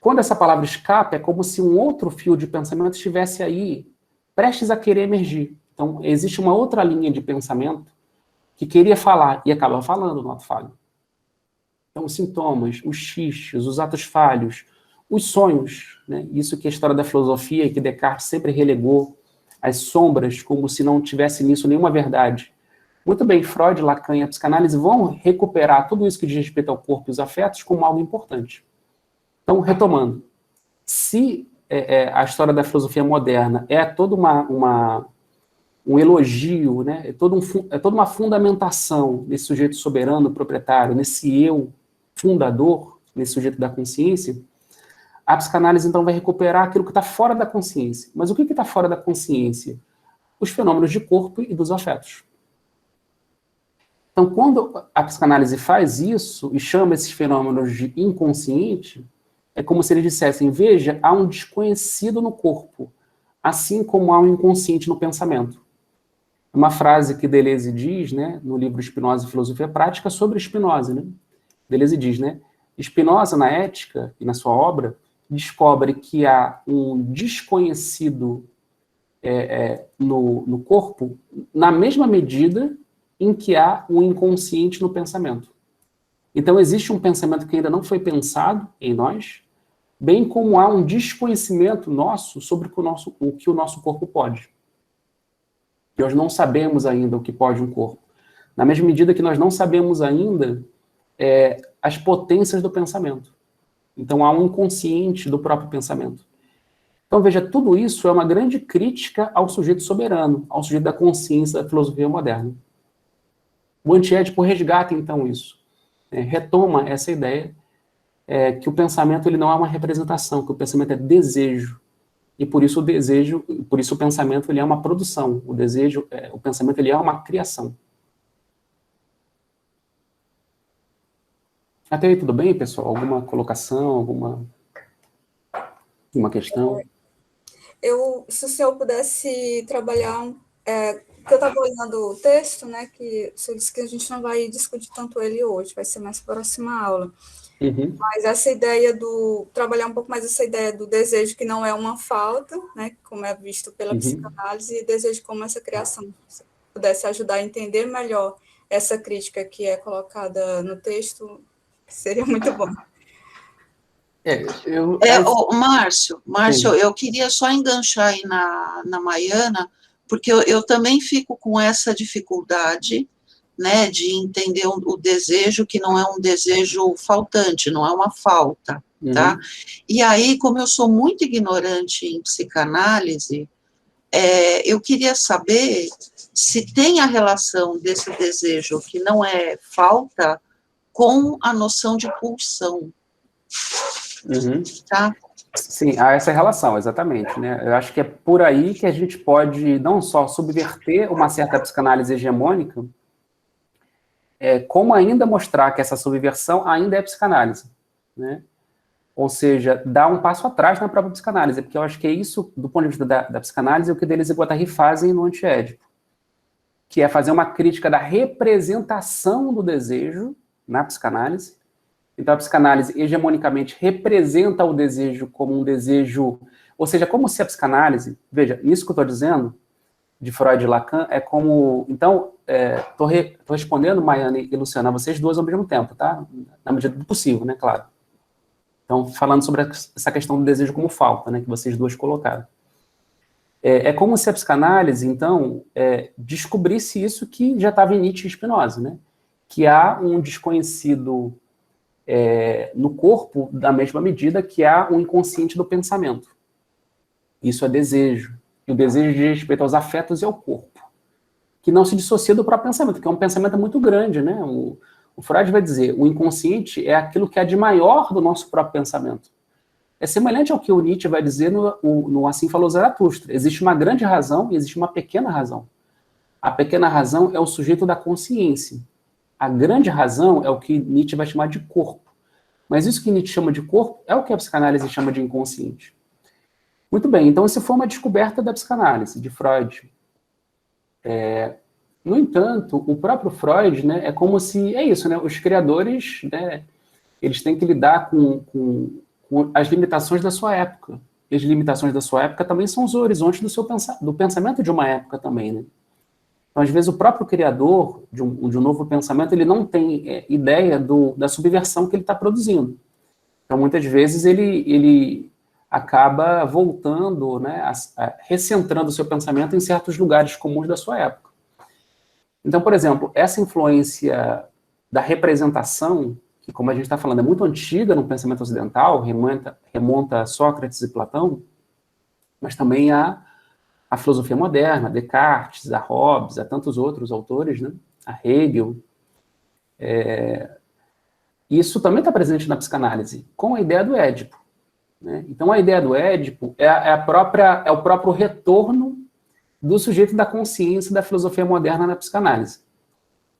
Quando essa palavra escapa, é como se um outro fio de pensamento estivesse aí, prestes a querer emergir. Então, existe uma outra linha de pensamento que queria falar e acaba falando no ato falho. Então, os sintomas, os xistes, os atos falhos, os sonhos, né? Isso que a história da filosofia e que Descartes sempre relegou, as sombras, como se não tivesse nisso nenhuma verdade. Muito bem, Freud, Lacan e a psicanálise vão recuperar tudo isso que diz respeito ao corpo e os afetos como algo importante. Então, retomando, se a história da filosofia moderna é toda um elogio, né, é toda uma fundamentação nesse sujeito soberano, proprietário, nesse eu fundador, nesse sujeito da consciência, a psicanálise, então, vai recuperar aquilo que está fora da consciência. Mas o que está fora da consciência? Os fenômenos de corpo e dos afetos. Então, quando a psicanálise faz isso e chama esses fenômenos de inconsciente, é como se eles dissessem, veja, há um desconhecido no corpo, assim como há um inconsciente no pensamento. Uma frase que Deleuze diz, né, no livro Spinoza e Filosofia Prática, sobre Spinoza, né? Deleuze diz, né, Spinoza, na Ética e na sua obra, descobre que há um desconhecido no corpo na mesma medida em que há um inconsciente no pensamento. Então, existe um pensamento que ainda não foi pensado em nós, bem como há um desconhecimento nosso sobre o que o nosso corpo pode. Nós não sabemos ainda o que pode um corpo. Na mesma medida que nós não sabemos ainda as potências do pensamento. Então, há um inconsciente do próprio pensamento. Então, veja, tudo isso é uma grande crítica ao sujeito soberano, ao sujeito da consciência da filosofia moderna. O antiédipo resgata, então, isso. Retoma essa ideia que o pensamento ele não é uma representação, que o pensamento é desejo. E por isso o pensamento ele é uma produção. O pensamento ele é uma criação. Até aí tudo bem, pessoal? Alguma colocação, alguma questão? Se o senhor pudesse trabalhar, porque eu estava olhando o texto, né, que o senhor disse que a gente não vai discutir tanto ele hoje, vai ser mais próxima aula. Uhum. Mas essa ideia trabalhar um pouco mais essa ideia do desejo que não é uma falta, né, como é visto pela psicanálise, e desejo como essa criação. Se pudesse ajudar a entender melhor essa crítica que é colocada no texto, seria muito bom. Márcio, eu queria só enganchar aí na Maiana, porque eu também fico com essa dificuldade, né, de entender o desejo, que não é um desejo faltante, não é uma falta, tá? E aí, como eu sou muito ignorante em psicanálise, eu queria saber se tem a relação desse desejo, que não é falta, com a noção de pulsão. Tá? Sim, há essa relação, exatamente, né? Eu acho que é por aí que a gente pode não só subverter uma certa psicanálise hegemônica, como ainda mostrar que essa subversão ainda é psicanálise, né? Ou seja, dá um passo atrás na própria psicanálise, porque eu acho que é isso, do ponto de vista da psicanálise, o que Deleuze e Guattari fazem no Antiédipo, que é fazer uma crítica da representação do desejo na psicanálise. Então, a psicanálise, hegemonicamente, representa o desejo como um desejo... Ou seja, como se a psicanálise... Veja, nisso que eu estou dizendo, de Freud e Lacan, é como... Então, estou respondendo, Maiane e Luciana, a vocês duas ao mesmo tempo, tá? Na medida do possível, né, claro. Então, falando sobre essa questão do desejo como falta, né, que vocês duas colocaram. É como se a psicanálise, então, descobrisse isso que já estava em Nietzsche e Spinoza, né? Que há um desconhecido no corpo, da mesma medida que há um inconsciente do pensamento. Isso é desejo. E o desejo diz respeito aos afetos e ao corpo, que não se dissocia do próprio pensamento, que é um pensamento muito grande, né? O Freud vai dizer, o inconsciente é aquilo que é de maior do nosso próprio pensamento. É semelhante ao que o Nietzsche vai dizer no Assim Falou Zaratustra. Existe uma grande razão e existe uma pequena razão. A pequena razão é o sujeito da consciência. A grande razão é o que Nietzsche vai chamar de corpo. Mas isso que Nietzsche chama de corpo é o que a psicanálise chama de inconsciente. Muito bem, então isso foi uma descoberta da psicanálise, de Freud. No entanto, o próprio Freud, né, é como se... É isso, né? Os criadores, né, eles têm que lidar com as limitações da sua época. E as limitações da sua época também são os horizontes do pensamento de uma época também, né? Então, às vezes, o próprio criador de um novo pensamento, ele não tem ideia da subversão que ele está produzindo. Então, muitas vezes, ele acaba voltando, né, recentrando o seu pensamento em certos lugares comuns da sua época. Então, por exemplo, essa influência da representação, que, como a gente está falando, é muito antiga no pensamento ocidental, remonta a Sócrates e Platão, mas também a filosofia moderna, a Descartes, a Hobbes, a tantos outros autores, né? A Hegel. Isso também está presente na psicanálise, com a ideia do Édipo, né? Então, a ideia do Édipo é o próprio retorno do sujeito da consciência da filosofia moderna na psicanálise.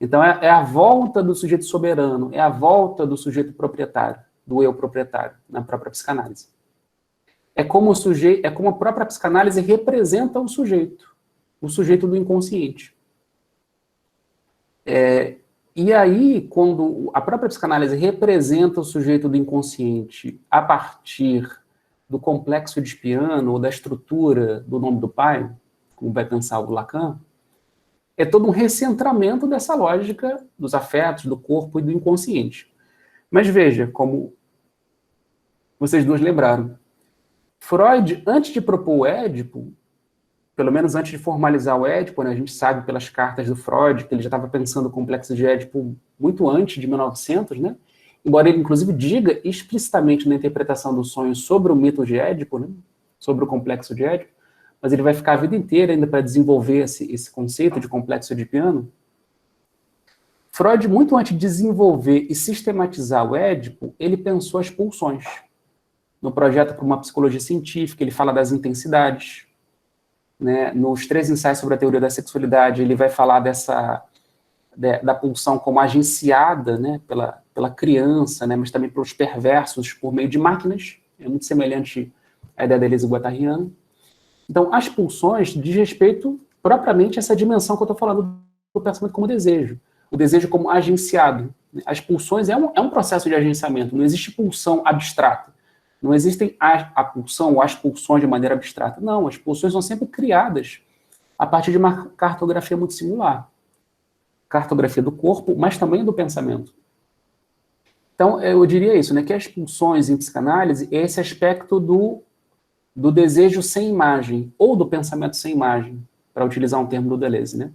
Então, é a volta do sujeito soberano, é a volta do sujeito proprietário, do eu proprietário, na própria psicanálise. É como a própria psicanálise representa o sujeito do inconsciente. E aí, quando a própria psicanálise representa o sujeito do inconsciente a partir do complexo edipiano ou da estrutura do nome do pai, como vai pensar o Lacan, é todo um recentramento dessa lógica dos afetos, do corpo e do inconsciente. Mas veja, como vocês duas lembraram, Freud, antes de propor o Édipo, pelo menos antes de formalizar o Édipo, né, a gente sabe pelas cartas do Freud que ele já estava pensando o complexo de Édipo muito antes de 1900, né? Embora ele, inclusive, diga explicitamente na interpretação do sonho sobre o mito de Édipo, né? Sobre o complexo de Édipo, mas ele vai ficar a vida inteira ainda para desenvolver esse conceito de complexo edipiano. Freud, muito antes de desenvolver e sistematizar o Édipo, ele pensou as pulsões. No projeto para uma psicologia científica, ele fala das intensidades, né? Nos 3 ensaios sobre a teoria da sexualidade, ele vai falar da pulsão como agenciada, né, pela criança, né, mas também pelos perversos por meio de máquinas. É muito semelhante à ideia da Deleuze e Guattariana. Então, as pulsões diz respeito propriamente a essa dimensão que eu estou falando do pensamento como desejo. O desejo como agenciado. As pulsões é um processo de agenciamento, não existe pulsão abstrata. Não existem a pulsão ou as pulsões de maneira abstrata. Não, as pulsões são sempre criadas a partir de uma cartografia muito singular. Cartografia do corpo, mas também do pensamento. Então, eu diria isso, né, que as pulsões em psicanálise é esse aspecto do desejo sem imagem, ou do pensamento sem imagem, para utilizar um termo do Deleuze, né?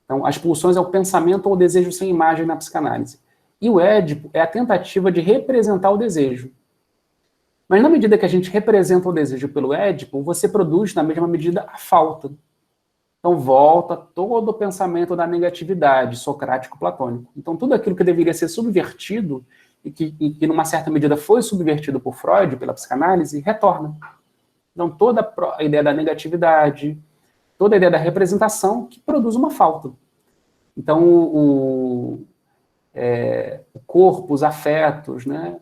Então, as pulsões é o pensamento ou o desejo sem imagem na psicanálise. E o Édipo é a tentativa de representar o desejo. Mas na medida que a gente representa o desejo pelo Édipo, você produz, na mesma medida, a falta. Então, volta todo o pensamento da negatividade, socrático-platônico. Então, tudo aquilo que deveria ser subvertido, e que numa certa medida foi subvertido por Freud, pela psicanálise, retorna. Então, toda a ideia da negatividade, toda a ideia da representação, que produz uma falta. Então, o corpo, os afetos, né,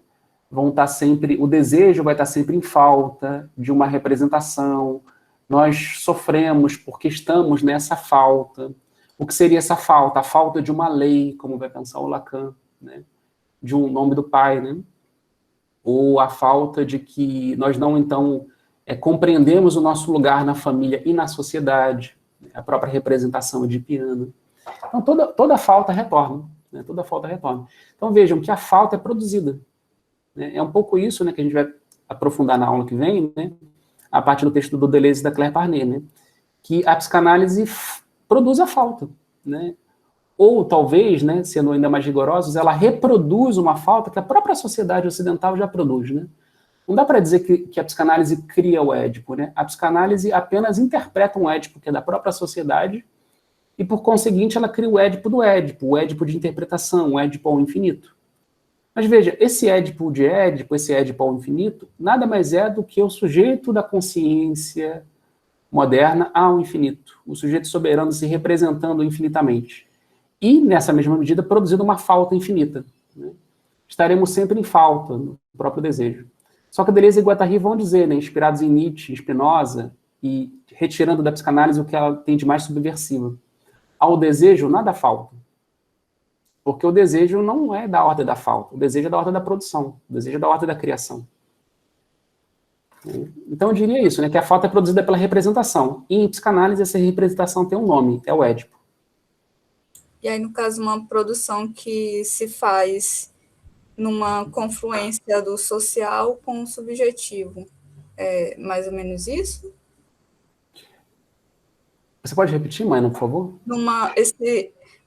vão estar sempre, o desejo vai estar sempre em falta de uma representação, nós sofremos porque estamos nessa falta. O que seria essa falta? A falta de uma lei, como vai pensar o Lacan, né? De um nome do pai, né? Ou a falta de que nós não, então, compreendemos o nosso lugar na família e na sociedade, a própria representação edipiana. Então, toda falta retorna, né? Toda falta retorna. Então, vejam que a falta é produzida. Né? É um pouco isso, né, que a gente vai aprofundar na aula que vem, né, a partir do texto do Deleuze e da Claire Parnet, né, que a psicanálise produz a falta. Né? Ou, talvez, né, sendo ainda mais rigorosos, ela reproduz uma falta que a própria sociedade ocidental já produz. Né? Não dá para dizer que a psicanálise cria o Édipo. Né? A psicanálise apenas interpreta um Édipo que é da própria sociedade e, por conseguinte, ela cria o Édipo do Édipo, o Édipo de interpretação, o Édipo ao infinito. Mas veja, esse Édipo de Édipo, esse Édipo ao infinito, nada mais é do que o sujeito da consciência moderna ao infinito, o sujeito soberano se representando infinitamente. E, nessa mesma medida, produzindo uma falta infinita. Né? Estaremos sempre em falta, no próprio desejo. Só que Deleuze e Guattari vão dizer, né, inspirados em Nietzsche, Spinoza, e retirando da psicanálise o que ela tem de mais subversivo. Ao desejo, nada falta. Porque o desejo não é da ordem da falta, o desejo é da ordem da produção, o desejo é da ordem da criação. Então eu diria isso, né, que a falta é produzida pela representação. E em psicanálise essa representação tem um nome, é o Édipo. E aí, no caso, uma produção que se faz numa confluência do social com o subjetivo. É mais ou menos isso? Você pode repetir, Maina, por favor?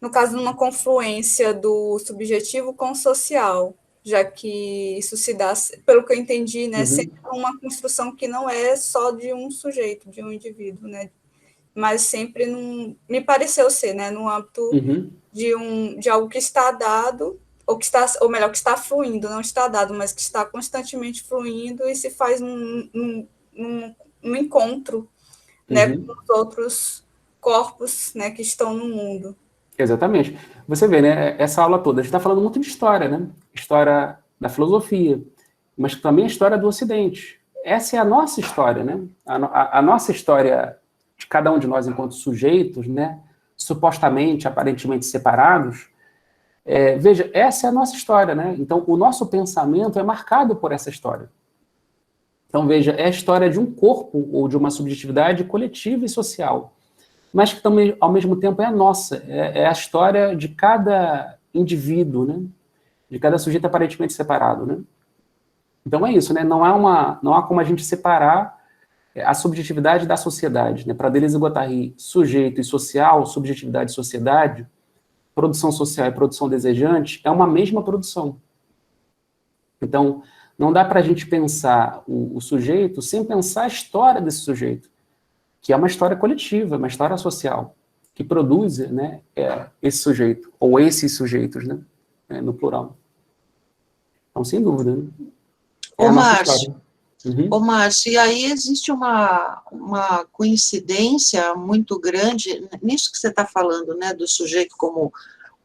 No caso, numa confluência do subjetivo com o social, já que isso se dá, pelo que eu entendi, né, sempre uma construção que não é só de um sujeito, de um indivíduo, né, mas sempre me pareceu ser, né, no âmbito de algo que está dado, ou melhor, que está fluindo, não está dado, mas que está constantemente fluindo e se faz num encontro, né, com os outros corpos, né, que estão no mundo. Exatamente. Você vê, né, essa aula toda, a gente está falando muito de história, né? História da filosofia, mas também a história do Ocidente. Essa é a nossa história, né? A nossa história de cada um de nós enquanto sujeitos, né? Supostamente, aparentemente separados. Veja, essa é a nossa história, né? Então, o nosso pensamento é marcado por essa história. Então, veja, é a história de um corpo ou de uma subjetividade coletiva e social, mas que também, ao mesmo tempo, é a nossa. É a história de cada indivíduo, né? De cada sujeito aparentemente separado, né? Então é isso, né? Não há como a gente separar a subjetividade da sociedade, né? Para Deleuze e Guattari, sujeito e social, subjetividade e sociedade, produção social e produção desejante, é uma mesma produção. Então, não dá para a gente pensar o sujeito sem pensar a história desse sujeito, que é uma história coletiva, uma história social, que produz, né, esse sujeito, ou esses sujeitos, né, no plural. Então, sem dúvida. Né? Ô, Márcio, e aí existe uma coincidência muito grande nisso que você está falando, né, do sujeito como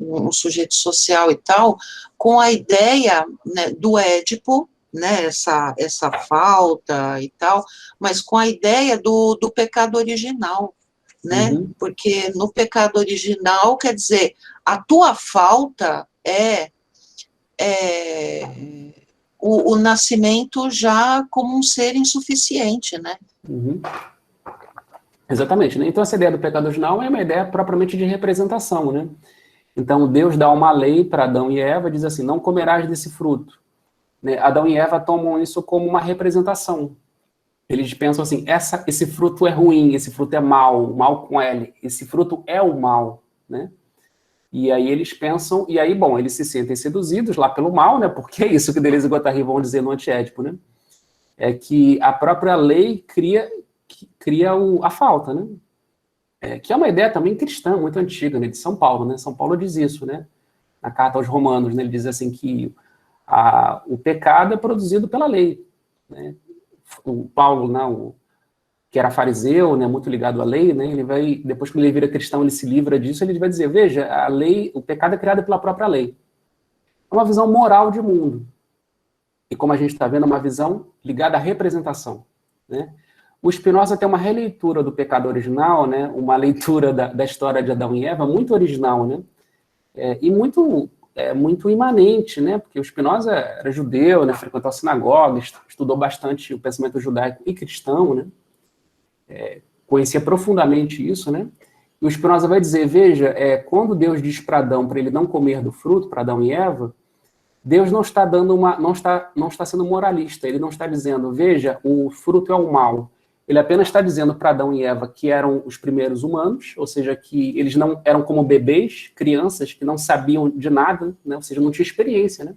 um sujeito social e tal, com a ideia, né, do Édipo, né, essa falta e tal, mas com a ideia do pecado original, né, porque no pecado original, quer dizer, a tua falta é o nascimento já como um ser insuficiente, né. Exatamente, né? Então essa ideia do pecado original é uma ideia propriamente de representação, né. Então Deus dá uma lei para Adão e Eva, diz assim, não comerás desse fruto. Né? Adão e Eva tomam isso como uma representação. Eles pensam assim, esse fruto é ruim, esse fruto é mal com L, esse fruto é o mal, né? E aí eles pensam, e aí, bom, eles se sentem seduzidos lá pelo mal, né? Porque é isso que Deleuze e Guattari vão dizer no Antiédipo, né? É que a própria lei cria a falta, né? Que é uma ideia também cristã, muito antiga, né? De São Paulo, né? São Paulo diz isso, né? Na carta aos Romanos, né? Ele diz assim que o pecado é produzido pela lei. Né? O Paulo, né, que era fariseu, né, muito ligado à lei, né, ele vai, depois que ele vira cristão, ele se livra disso, ele vai dizer, veja, a lei, o pecado é criado pela própria lei. É uma visão moral de mundo. e como a gente está vendo, uma visão ligada à representação, né? O Spinoza tem uma releitura do pecado original, né? Uma leitura da história de Adão e Eva muito original, né? E muito imanente, né? Porque o Spinoza era judeu, né? Frequentou a sinagoga, estudou bastante o pensamento judaico e cristão, né? Conhecia profundamente isso, né? E o Spinoza vai dizer, veja, quando Deus diz para Adão para ele não comer do fruto, para Adão e Eva, Deus não está não está sendo moralista, ele não está dizendo, veja, o fruto é o mal. Ele apenas está dizendo para Adão e Eva que eram os primeiros humanos, ou seja, que eles não eram como bebês, crianças, que não sabiam de nada, né? Ou seja, não tinham experiência, né?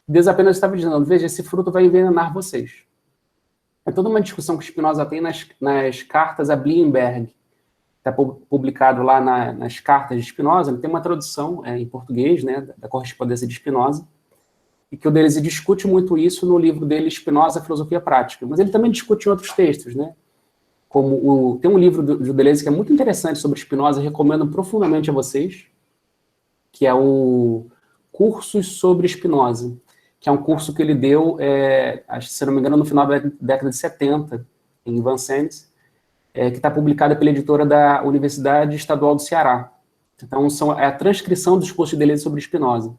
Deus apenas estava dizendo, veja, esse fruto vai envenenar vocês. É toda uma discussão que Spinoza tem nas cartas a Blinberg. Está publicado lá nas cartas de Spinoza, ele tem uma tradução em português, né, da correspondência de Spinoza, e que o Deleuze discute muito isso no livro dele, Spinoza, Filosofia Prática. Mas ele também discute em outros textos, né? Tem um livro do Deleuze que é muito interessante sobre Spinoza, recomendo profundamente a vocês, que é o Cursos sobre Spinoza, que é um curso que ele deu, se não me engano, no final da década de 70, em Vincennes, que está publicada pela editora da Universidade Estadual do Ceará. Então, é a transcrição dos cursos de Deleuze sobre Spinoza.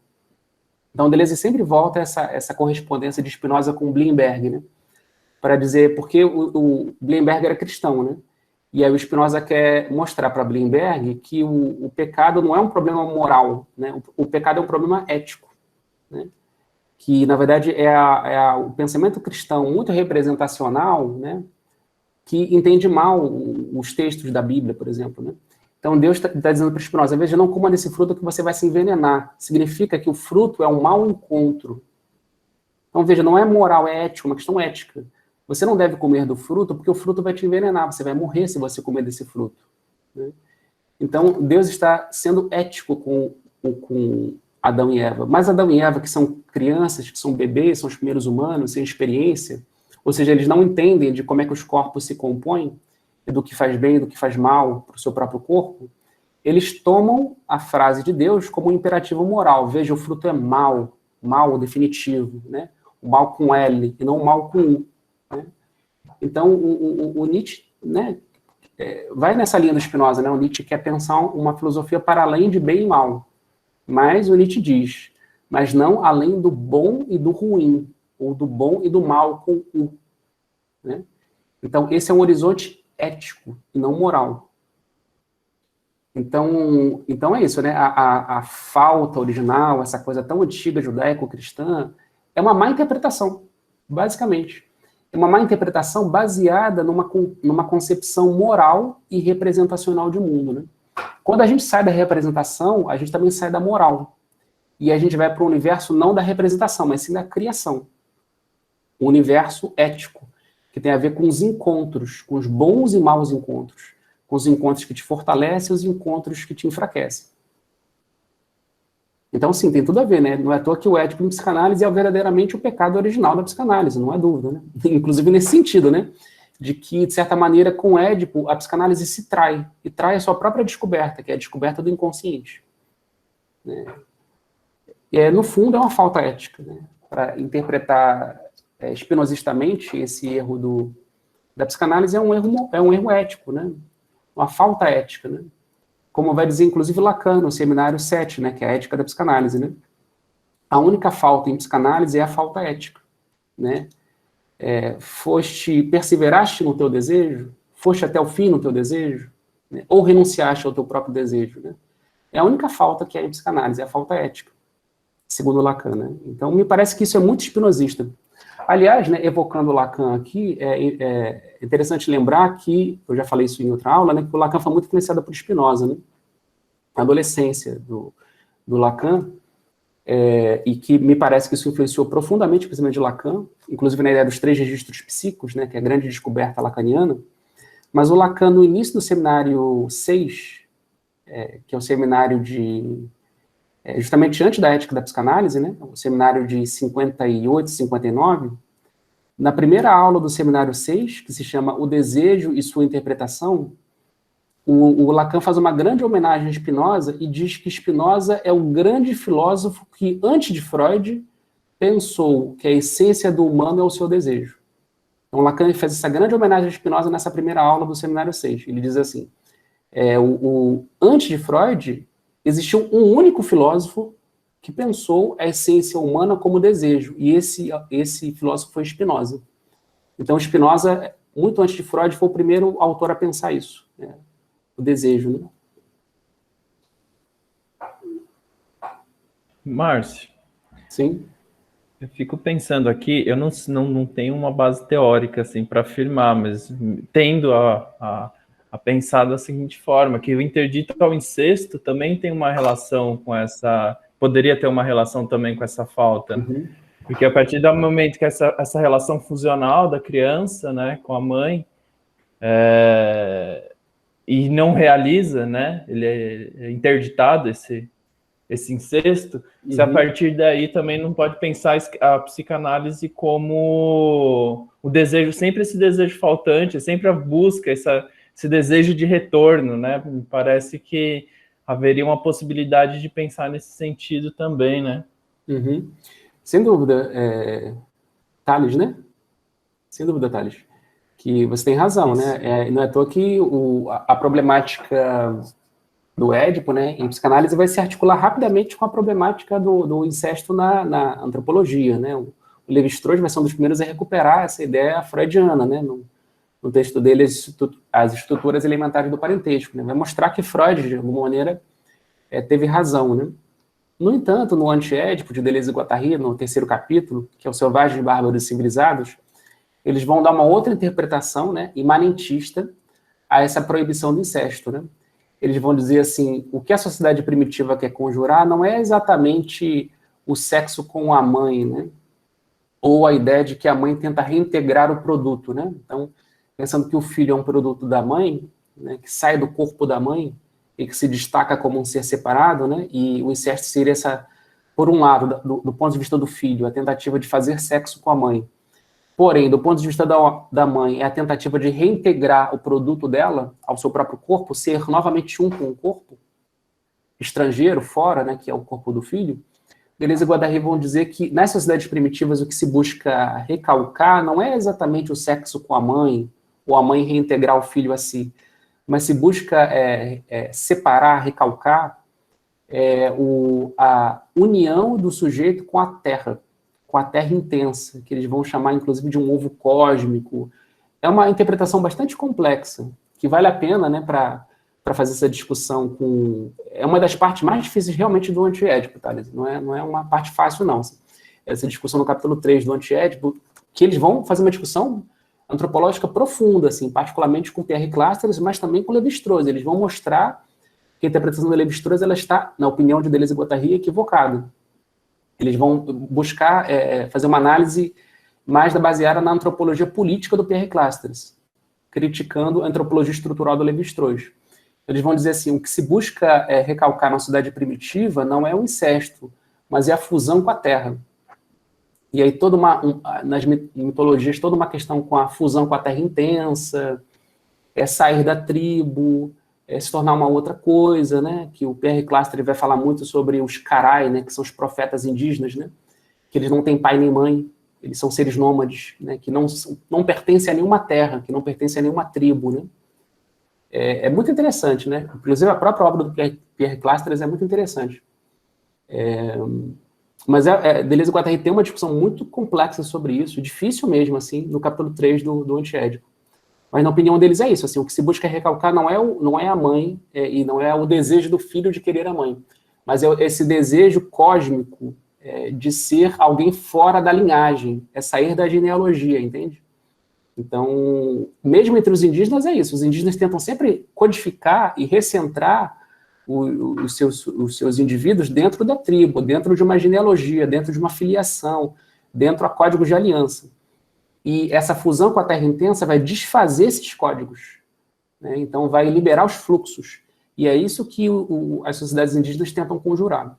Então, o Deleuze sempre volta a essa correspondência de Spinoza com Blinberg, né? Para dizer, porque o Blinberg era cristão, né? E aí o Spinoza quer mostrar para Blinberg que o pecado não é um problema moral, né? O pecado é um problema ético, né? Que, na verdade, o pensamento cristão muito representacional, né? Que entende mal os textos da Bíblia, por exemplo, né? Então, Deus está dizendo para Spinoza, veja, não coma desse fruto que você vai se envenenar. Significa que o fruto é um mau encontro. Então, veja, não é moral, é ético, uma questão ética. Você não deve comer do fruto porque o fruto vai te envenenar, você vai morrer se você comer desse fruto, né? Então, Deus está sendo ético com Adão e Eva. Mas Adão e Eva, que são crianças, que são bebês, são os primeiros humanos, sem experiência, ou seja, eles não entendem de como é que os corpos se compõem, do que faz bem e do que faz mal para o seu próprio corpo, eles tomam a frase de Deus como um imperativo moral. Veja, o fruto é mal, mal definitivo, né? O mal com L e não o mal com U, né? Então, o Nietzsche, né, vai nessa linha do Spinoza, né? O Nietzsche quer pensar uma filosofia para além de bem e mal. Mas o Nietzsche diz, mas não além do bom e do ruim, ou do bom e do mal com U, né? Então, esse é um horizonte ético e não moral. Então é isso, né? A falta original, essa coisa tão antiga judaico-cristã, é uma má interpretação, basicamente. É uma má interpretação baseada numa concepção moral e representacional de mundo, né? Quando a gente sai da representação, a gente também sai da moral. E a gente vai para o universo não da representação, mas sim da criação. O universo ético, que tem a ver com os encontros, com os bons e maus encontros, com os encontros que te fortalecem e os encontros que te enfraquecem. Então, sim, tem tudo a ver, né? Não é à toa que o Édipo em psicanálise é verdadeiramente o pecado original da psicanálise, não é dúvida, né? Inclusive nesse sentido, né? De que, de certa maneira, com o Édipo, a psicanálise se trai, e trai a sua própria descoberta, que é a descoberta do inconsciente, né? No fundo, é uma falta ética, né? Para interpretar espinosistamente esse erro da psicanálise é um erro ético, né? Uma falta ética, né? Como vai dizer, inclusive, Lacan, no seminário 7, né? Que é a ética da psicanálise, né? A única falta em psicanálise é a falta ética, né? Perseveraste no teu desejo? Foste até o fim no teu desejo? Né? Ou renunciaste ao teu próprio desejo, né? É a única falta que há em psicanálise, é a falta ética, segundo Lacan, né? Então, me parece que isso é muito espinosista. Aliás, né, evocando Lacan aqui, é interessante lembrar que, eu já falei isso em outra aula, né, que o Lacan foi muito influenciado por Spinoza, né? A adolescência do Lacan, e que me parece que isso influenciou profundamente o pensamento de Lacan, inclusive na ideia dos 3 registros psíquicos, né, que é a grande descoberta lacaniana. Mas o Lacan, no início do seminário 6, que é o seminário justamente antes da ética da psicanálise, né, o seminário de 58, 59, na primeira aula do seminário 6, que se chama O Desejo e Sua Interpretação, o Lacan faz uma grande homenagem a Spinoza e diz que Spinoza é o grande filósofo que, antes de Freud, pensou que a essência do humano é o seu desejo. Então, Lacan fez essa grande homenagem a Spinoza nessa primeira aula do Seminário 6. Ele diz assim, antes de Freud, existiu um único filósofo que pensou a essência humana como desejo, e esse filósofo foi Spinoza. Então, Spinoza, muito antes de Freud, foi o primeiro autor a pensar isso, né? O desejo, né? Márcio. Sim. Eu fico pensando aqui, eu não tenho uma base teórica assim para afirmar, mas tendo a pensar da seguinte forma, que o interdito ao incesto também tem uma relação com essa, poderia ter uma relação também com essa falta, Uhum. Porque a partir do momento que essa relação funcional da criança, né, com a mãe, e não realiza, né, ele é interditado esse incesto, se a partir daí também não pode pensar a psicanálise como o desejo, sempre esse desejo faltante, sempre a busca, esse desejo de retorno, né? Me parece que haveria uma possibilidade de pensar nesse sentido também, né? Uhum. Sem dúvida, Tales, né? Sem dúvida, Tales, que você tem razão, né? Não é à toa que a problemática do Édipo, né, em psicanálise, vai se articular rapidamente com a problemática do incesto na antropologia, né? O Lévi-Strauss vai ser um dos primeiros a recuperar essa ideia freudiana, né? No texto dele, as estruturas elementares do parentesco, né? Vai mostrar que Freud, de alguma maneira, teve razão, né? No entanto, no Anti-Édipo, de Deleuze e Guattari, no 3º capítulo, que é o Selvagens, Bárbaros e Civilizados, eles vão dar uma outra interpretação, né, imanentista a essa proibição do incesto, né? Eles vão dizer assim, o que a sociedade primitiva quer conjurar não é exatamente o sexo com a mãe, né? Ou a ideia de que a mãe tenta reintegrar o produto, né? Então, pensando que o filho é um produto da mãe, né, que sai do corpo da mãe e que se destaca como um ser separado, né? E o incesto seria essa, por um lado, do ponto de vista do filho, a tentativa de fazer sexo com a mãe. Porém, do ponto de vista da mãe, é a tentativa de reintegrar o produto dela ao seu próprio corpo, ser novamente um com o corpo estrangeiro, fora, né, que é o corpo do filho. Deleuze e Guattari vão dizer que nas sociedades primitivas o que se busca recalcar não é exatamente o sexo com a mãe, ou a mãe reintegrar o filho a si, mas se busca separar, recalcar a união do sujeito com a terra intensa, que eles vão chamar, inclusive, de um ovo cósmico. É uma interpretação bastante complexa, que vale a pena, né, para fazer essa discussão com... É uma das partes mais difíceis, realmente, do Anti-Édipo, tá? Não é uma parte fácil, não. Essa discussão no capítulo 3 do Anti-Édipo, que eles vão fazer uma discussão antropológica profunda, assim, particularmente com Pierre Clastres, mas também com Lévi-Strauss. Eles vão mostrar que a interpretação de Lévi-Strauss, ela está, na opinião de Deleuze e Guattari, equivocada. Eles vão buscar fazer uma análise mais baseada na antropologia política do Pierre Clastres, criticando a antropologia estrutural do Lévi-Strauss. Eles vão dizer assim, o que se busca recalcar na sociedade primitiva não é o incesto, mas é a fusão com a terra. E aí nas mitologias, toda uma questão com a fusão com a terra intensa, sair da tribo, se tornar uma outra coisa, né? Que o Pierre Clastres vai falar muito sobre os Karai, né? Que são os profetas indígenas, né? Que eles não têm pai nem mãe, eles são seres nômades, né? Que não pertencem a nenhuma terra, que não pertencem a nenhuma tribo, né? É muito interessante, né? Inclusive a própria obra do Pierre Clastres é muito interessante. Mas Deleuze e Guattari tem uma discussão muito complexa sobre isso, difícil mesmo, assim, no capítulo 3 do Anti-Édipo. Mas na opinião deles é isso, assim, o que se busca recalcar não é a mãe, e não é o desejo do filho de querer a mãe, mas é esse desejo cósmico de ser alguém fora da linhagem, sair da genealogia, entende? Então, mesmo entre os indígenas é isso, os indígenas tentam sempre codificar e recentrar os seus indivíduos dentro da tribo, dentro de uma genealogia, dentro de uma filiação, dentro a códigos de aliança. E essa fusão com a terra intensa vai desfazer esses códigos, né? Então vai liberar os fluxos. E é isso que as sociedades indígenas tentam conjurar.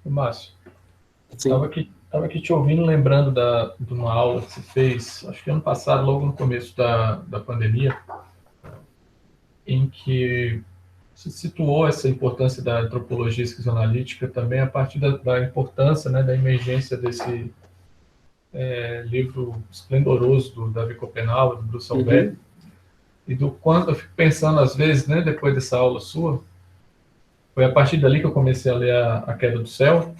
Márcio, estava aqui te ouvindo, lembrando de uma aula que você fez, acho que ano passado, logo no começo da pandemia, em que Você situou essa importância da antropologia esquizoanalítica também a partir da importância, né, da emergência desse livro esplendoroso do Davi Copenau, do Bruce Alberti, e do quanto eu fico pensando, às vezes, né, depois dessa aula sua, foi a partir dali que eu comecei a ler A Queda do Céu,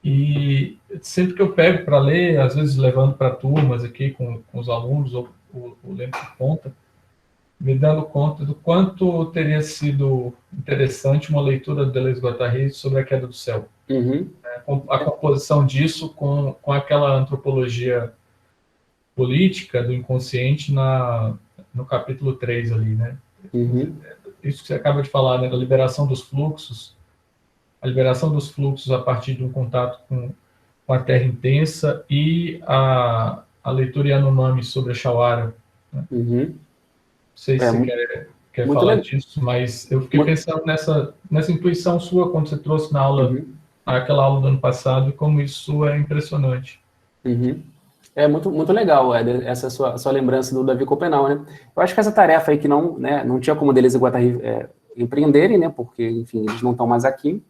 e sempre que eu pego para ler, às vezes levando para turmas aqui com os alunos, ou lendo por conta, me dando conta do quanto teria sido interessante uma leitura de Deleuze-Guattari sobre A Queda do Céu. A composição disso com aquela antropologia política do inconsciente no capítulo 3 ali, né? Isso que você acaba de falar, né, da liberação dos fluxos, a liberação dos fluxos a partir de um contato com a terra intensa e a leitura Yanomami sobre a Shawara. Né? Não sei se você quer falar disso, mas eu fiquei pensando nessa intuição sua quando você trouxe na aula, aquela aula do ano passado, e como isso é impressionante. É muito legal, Éder, essa sua lembrança do Davi Copenau, né? Eu acho que essa tarefa aí que não tinha como Deleuze e Guattari empreenderem, né? Porque, enfim, eles não estão mais aqui.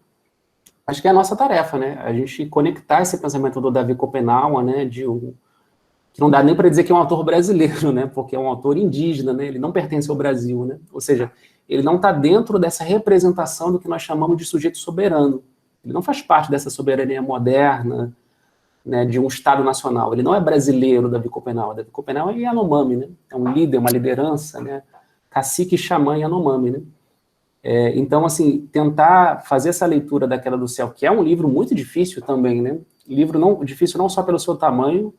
Acho que é a nossa tarefa, né? A gente conectar esse pensamento do Davi Copenau, né? Que não dá nem para dizer que é um autor brasileiro, né? Porque é um autor indígena, né? Ele não pertence ao Brasil, né? Ou seja, ele não está dentro dessa representação do que nós chamamos de sujeito soberano. Ele não faz parte dessa soberania moderna, né, de um Estado nacional. Ele não é brasileiro, Davi Copenau. Davi Copenau é Yanomami, né? É um líder, uma liderança, né? Cacique, xamã Yanomami, né? Então, assim, tentar fazer essa leitura da Queda do Céu, que é um livro muito difícil também, né? Livro difícil não só pelo seu tamanho,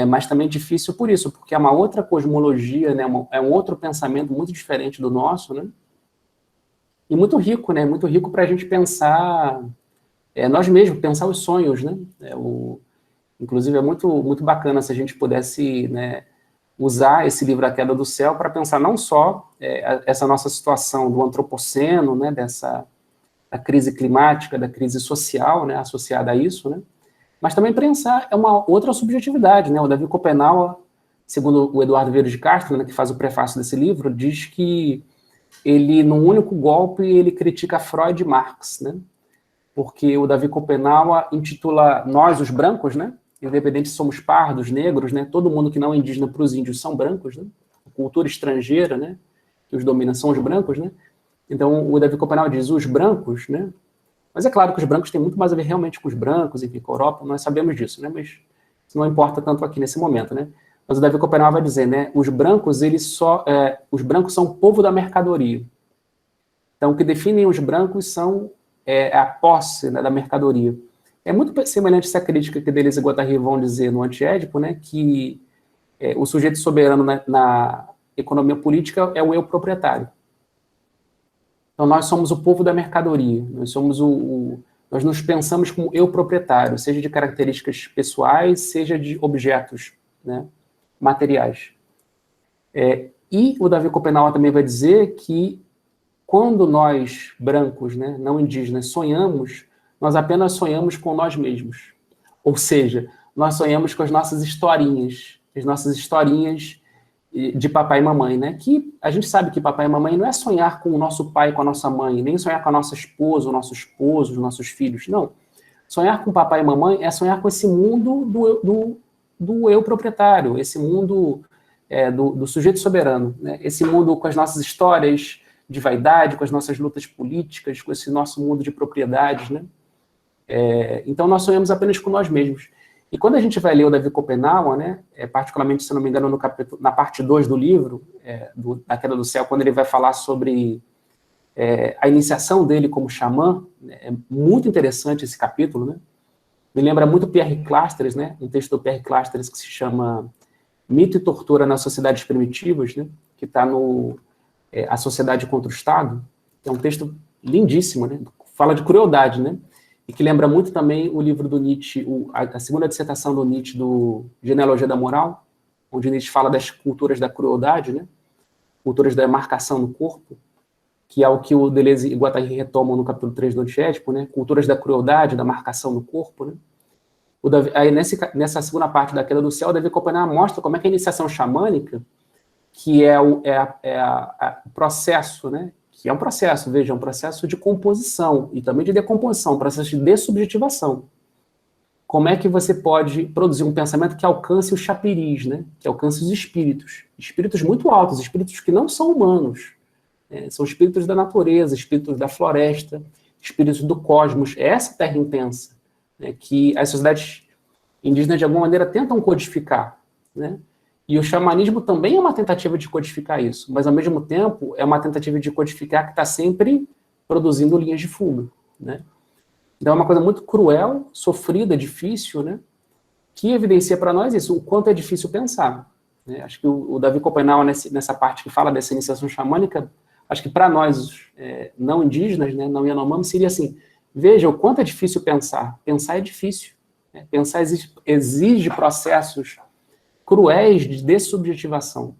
mas também difícil por isso, porque é uma outra cosmologia, né? É um outro pensamento muito diferente do nosso, né? E muito rico, né? Muito rico para a gente pensar nós mesmos, pensar os sonhos, né? Inclusive, é muito bacana se a gente pudesse, né, usar esse livro A Queda do Céu para pensar não só essa nossa situação do antropoceno, né, da crise climática, da crise social, né, associada a isso, né, mas também pensar uma outra subjetividade, né? O Davi Copenau, segundo o Eduardo Vieira de Castro, né, que faz o prefácio desse livro, diz que ele, num único golpe, ele critica Freud e Marx, né? Porque o Davi Copenau intitula nós, os brancos, né? Independente se somos pardos, negros, né? Todo mundo que não é indígena para os índios são brancos, né? A cultura estrangeira, né? Que os domina são os brancos, né? Então, o Davi Copenau diz os brancos, né? Mas é claro que os brancos têm muito mais a ver realmente com os brancos, enfim, com a Europa, nós sabemos disso, né? Mas isso não importa tanto aqui nesse momento, né? Mas o Davi Copenau vai dizer, né? Os brancos, os brancos são o povo da mercadoria. Então, o que definem os brancos são a posse, né, da mercadoria. É muito semelhante a essa crítica que Deleuze e Guattari vão dizer no Anti-Édipo, né, que o sujeito soberano na economia política é o eu proprietário. Então, nós somos o povo da mercadoria, nós somos nós nos pensamos como eu proprietário, seja de características pessoais, seja de objetos, né, materiais. E o Davi Copenau também vai dizer que quando nós, brancos, né, não indígenas, sonhamos, nós apenas sonhamos com nós mesmos. Ou seja, nós sonhamos com as nossas historinhas de papai e mamãe, né? Que a gente sabe que papai e mamãe não é sonhar com o nosso pai e com a nossa mãe, nem sonhar com a nossa esposa, o nosso esposo, os nossos filhos, não. Sonhar com papai e mamãe é sonhar com esse mundo do eu proprietário, esse mundo do sujeito soberano, né? Esse mundo com as nossas histórias de vaidade, com as nossas lutas políticas, com esse nosso mundo de propriedades, né? Então, nós sonhamos apenas com nós mesmos. E quando a gente vai ler o Davi Copenau, né, particularmente, se não me engano, na parte 2 do livro, da Queda do Céu, quando ele vai falar sobre a iniciação dele como xamã, é muito interessante esse capítulo, né? Me lembra muito Pierre Clastres, né? Um texto do Pierre Clastres que se chama Mito e Tortura nas Sociedades Primitivas, né? Que está no A Sociedade contra o Estado, que é um texto lindíssimo, né? Fala de crueldade, né? E que lembra muito também o livro do Nietzsche, a segunda dissertação do Nietzsche, do Genealogia da Moral, onde Nietzsche fala das culturas da crueldade, né? Culturas da marcação no corpo, que é o que o Deleuze e Guattari retomam no capítulo 3 do Anti-Édipo, né? Culturas da crueldade, da marcação no corpo, né? Aí nessa segunda parte da Queda do Céu, o Davi Copenau mostra como é que a iniciação xamânica, que é o processo, né, que é um processo, veja, é um processo de composição e também de decomposição, um processo de dessubjetivação. Como é que você pode produzir um pensamento que alcance os chapiris, né? Que alcance os espíritos muito altos, espíritos que não são humanos, né? São espíritos da natureza, espíritos da floresta, espíritos do cosmos, é essa terra intensa, né? Que as sociedades indígenas, de alguma maneira, tentam codificar, né? E o xamanismo também é uma tentativa de codificar isso, mas, ao mesmo tempo, é uma tentativa de codificar que está sempre produzindo linhas de fuga, né? Então, é uma coisa muito cruel, sofrida, difícil, né? Que evidencia para nós isso, o quanto é difícil pensar, né? Acho que o Davi Copenau, nessa parte que fala dessa iniciação xamânica, acho que para nós, não indígenas, né, não Yanomami, seria assim, veja o quanto é difícil pensar. Pensar é difícil, né? Pensar exige processos cruéis de dessubjetivação,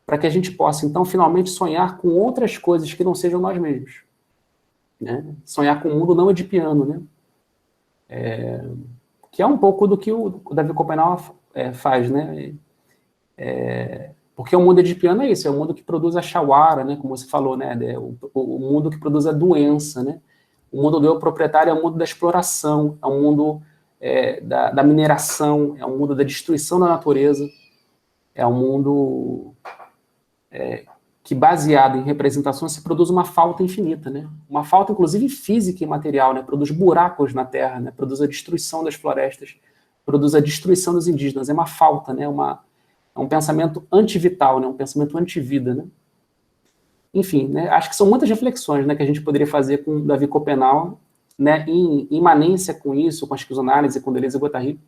para que a gente possa, então, finalmente sonhar com outras coisas que não sejam nós mesmos, né? Sonhar com um mundo não edipiano, né? Que é um pouco do que o Davi Copenau faz, né? Porque o mundo edipiano é isso, é o mundo que produz a chauara, né? Como você falou, né? O mundo que produz a doença, né? O mundo do eu proprietário é o mundo da exploração, é o mundo da mineração, é o mundo da destruição da natureza, é um mundo que, baseado em representações, se produz uma falta infinita, né? Uma falta, inclusive, física e material, né? Produz buracos na terra, né? Produz a destruição das florestas, produz a destruição dos indígenas, é uma falta, né? É um pensamento antivital, né? Um pensamento antivida, né? Enfim, né? Acho que são muitas reflexões, né, que a gente poderia fazer com Davi Copenau, né, em imanência com isso, com a esquizoanálise, com Deleuze e Guattari,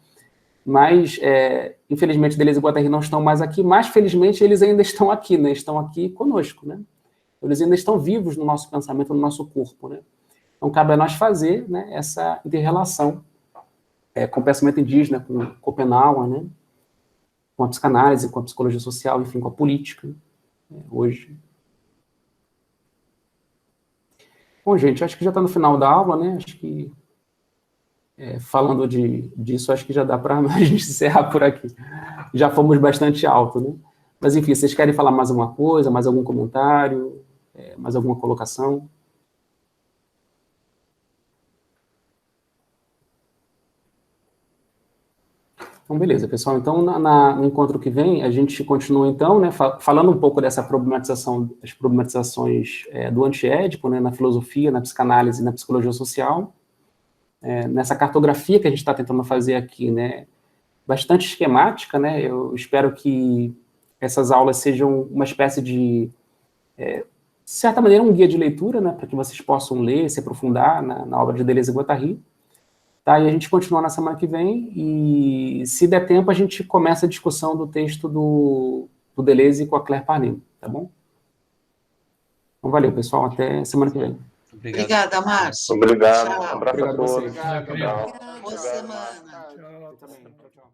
mas, infelizmente, Deleuze e Guattari não estão mais aqui, mas, felizmente, eles ainda estão aqui, né, estão aqui conosco, né, eles ainda estão vivos no nosso pensamento, no nosso corpo, né, então cabe a nós fazer, né, essa inter-relação com o pensamento indígena, com Copenau, né, com a psicanálise, com a psicologia social, enfim, com a política, né, hoje. Bom, gente, acho que já está no final da aula, né? Acho que, falando disso, acho que já dá para a gente encerrar por aqui. Já fomos bastante alto, né? Mas, enfim, vocês querem falar mais alguma coisa, mais algum comentário, mais alguma colocação? Então, beleza, pessoal. Então, no encontro que vem, a gente continua, então, né, falando um pouco dessa problematização, das problematizações do antiédipo, né, na filosofia, na psicanálise e na psicologia social, nessa cartografia que a gente está tentando fazer aqui, né, bastante esquemática, né, eu espero que essas aulas sejam uma espécie de, de certa maneira, um guia de leitura, né, para que vocês possam ler, se aprofundar na obra de Deleuze e Guattari. Tá, e a gente continua na semana que vem, e se der tempo, a gente começa a discussão do texto do Deleuze com a Claire Parnell, tá bom? Então, valeu, pessoal, até semana que vem. Obrigada, Márcio. Obrigado. Tchau. Um abraço a todos. Obrigado a vocês. Tchau. Boa semana. Tchau.